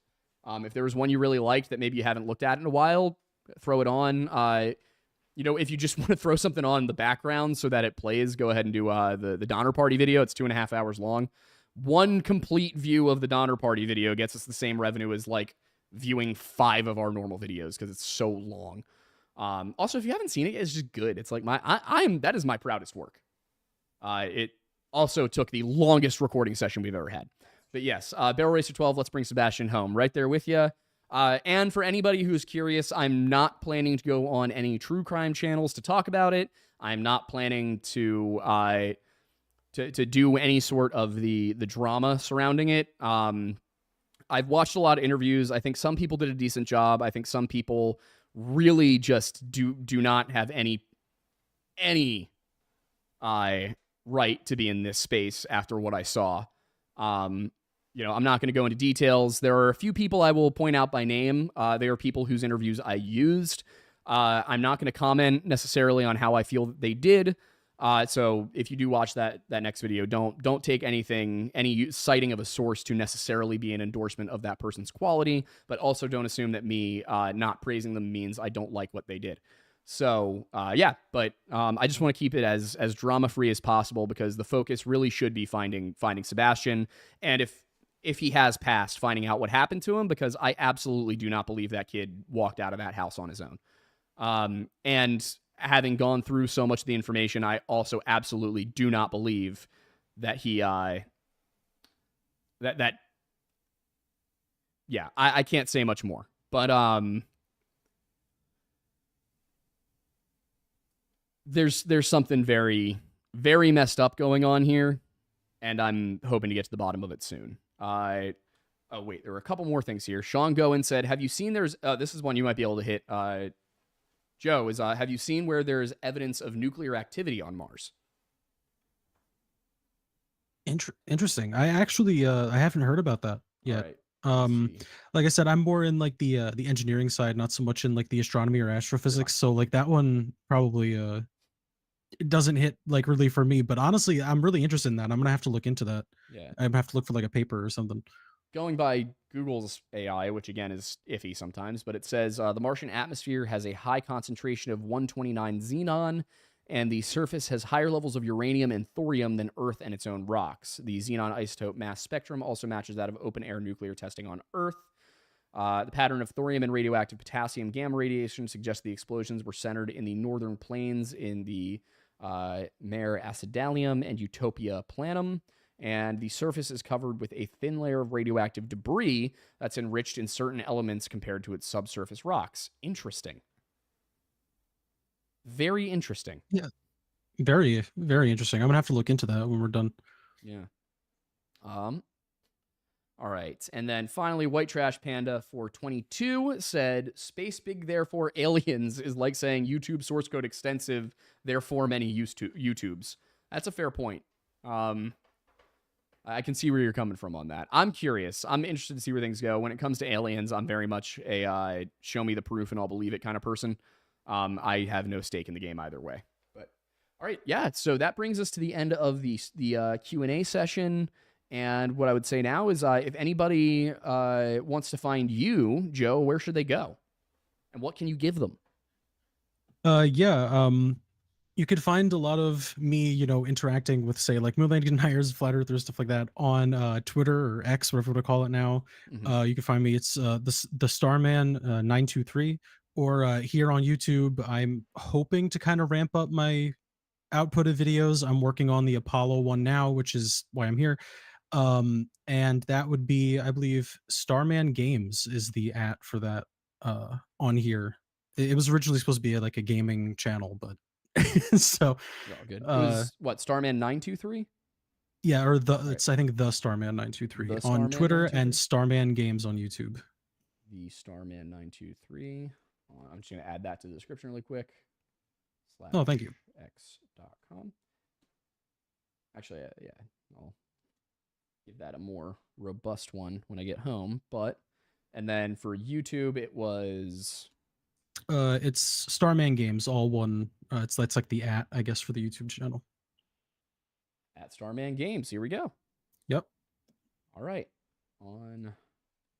If there was one you really liked that maybe you haven't looked at in a while, throw it on. If you just want to throw something on in the background so that it plays, go ahead and do the Donner Party video. It's 2.5 hours long. One complete view of the Donner Party video gets us the same revenue as like viewing 5 of our normal videos because it's so long. Also, if you haven't seen it, it's just good. It's like that is my proudest work. It also took the longest recording session we've ever had. But yes, Barrel Racer 12, let's bring Sebastian home. Right there with you. And for anybody who's curious, I'm not planning to go on any true crime channels to talk about it. I'm not planning to do any sort of the drama surrounding it. I've watched a lot of interviews. I think some people did a decent job. I think some people really just do not have any right to be in this space after what I saw. I'm not going to go into details. There are a few people I will point out by name. They are people whose interviews I used. I'm not going to comment necessarily on how I feel that they did. So if you do watch that next video, don't take any citing of a source to necessarily be an endorsement of that person's quality, but also don't assume that me not praising them means I don't like what they did. So I just want to keep it as drama free as possible because the focus really should be finding Sebastian, and if he has passed, finding out what happened to him, because I absolutely do not believe that kid walked out of that house on his own. And having gone through so much of the information, I also absolutely do not believe that he I can't say much more. But there's something very, very messed up going on here, and I'm hoping to get to the bottom of it soon. There were a couple more things here. Sean Goen said, have you seen this is one you might be able to hit, Joe, have you seen where there's evidence of nuclear activity on Mars? Interesting. I actually I haven't heard about that yet. Right. Like I said, I'm more in like the engineering side, not so much in like the astronomy or astrophysics. So like that one probably it doesn't hit like really for me. But honestly, I'm really interested in that. I'm gonna have to look into that. Yeah. I'm gonna have to look for like a paper or something. Going by Google's AI, which again is iffy sometimes, but it says the Martian atmosphere has a high concentration of 129 xenon, and the surface has higher levels of uranium and thorium than Earth and its own rocks. The xenon isotope mass spectrum also matches that of open-air nuclear testing on Earth. The pattern of thorium and radioactive potassium gamma radiation suggests the explosions were centered in the northern plains in the Mare Acidalium and Utopia Planum. And the surface is covered with a thin layer of radioactive debris that's enriched in certain elements compared to its subsurface rocks. Interesting. Very interesting. Yeah. Very, very interesting. I'm going to have to look into that when we're done. Yeah. All right. And then finally, White Trash Panda 422 said, space big, therefore aliens is like saying YouTube source code extensive, therefore many YouTubes. That's a fair point. I can see where you're coming from on that. I'm curious. I'm interested to see where things go. When it comes to aliens, I'm very much a show me the proof and I'll believe it kind of person. I have no stake in the game either way. But all right, yeah. So that brings us to the end of the Q&A session. And what I would say now is if anybody wants to find you, Joe, where should they go? And what can you give them? You could find a lot of me, interacting with, say, like moon landing deniers, flat earthers, stuff like that on Twitter or X, whatever we call it now. Mm-hmm. You can find me. It's the Starman 923, or here on YouTube. I'm hoping to kind of ramp up my output of videos. I'm working on the Apollo one now, which is why I'm here. And that would be, I believe, Starman Games is the @ for that on here. It was originally supposed to be like a gaming channel, but so All good. It was what, Starman 923? Yeah, or right. it's I think the Starman923 The on Starman Twitter 923. and Starman Games on YouTube. The Starman923. I'm just gonna add that to the description really quick. Oh, thank you. X.com. Actually, yeah, I'll give that a more robust one when I get home. And then for YouTube, it was It's Starman Games, all one. That's like the @ I guess for the YouTube channel. at Starman Games. Here we go. Yep. All right, on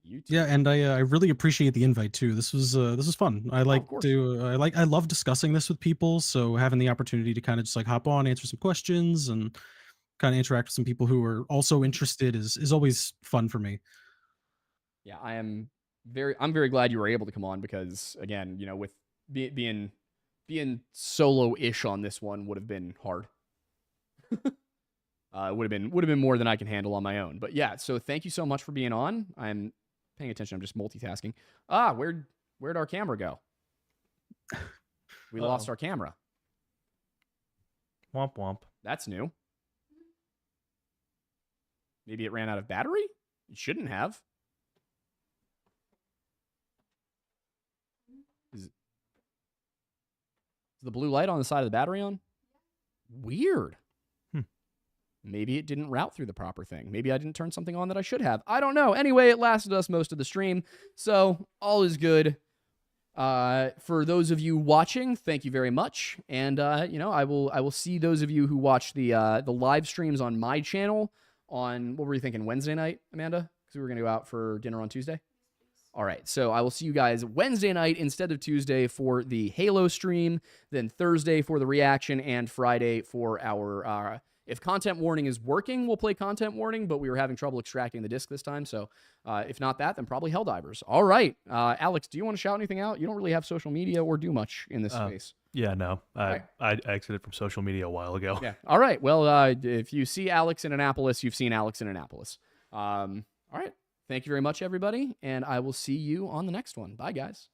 YouTube. Yeah, and I really appreciate the invite too. This was fun. I love discussing this with people. So having the opportunity to kind of just like hop on, answer some questions, and kind of interact with some people who are also interested is always fun for me. Yeah, I'm very glad you were able to come on because again, with being solo-ish on this one would have been hard. It would have been more than I can handle on my own. But yeah, so thank you so much for being on. I'm paying attention. I'm just multitasking. Where'd our camera go? We lost our camera. Womp womp. That's new. Maybe it ran out of battery? It shouldn't have. Is the blue light on the side of the battery on? Weird. Maybe it didn't route through the proper thing. Maybe I didn't turn something on that I should have. I don't know. Anyway, it lasted us most of the stream, so all is good. For those of you watching, thank you very much. And I will see those of you who watch the live streams on my channel on, what were you thinking, Wednesday night, Amanda? Because we were going to go out for dinner on Tuesday. All right, so I will see you guys Wednesday night instead of Tuesday for the Halo stream, then Thursday for the reaction, and Friday for our if content warning is working, we'll play content warning, but we were having trouble extracting the disc this time. So if not that, then probably Helldivers. All right. Alex, do you want to shout anything out? You don't really have social media or do much in this space. Yeah, no. I exited from social media a while ago. Yeah. All right. Well, if you see Alex in Annapolis, you've seen Alex in Annapolis. All right. Thank you very much, everybody. And I will see you on the next one. Bye, guys.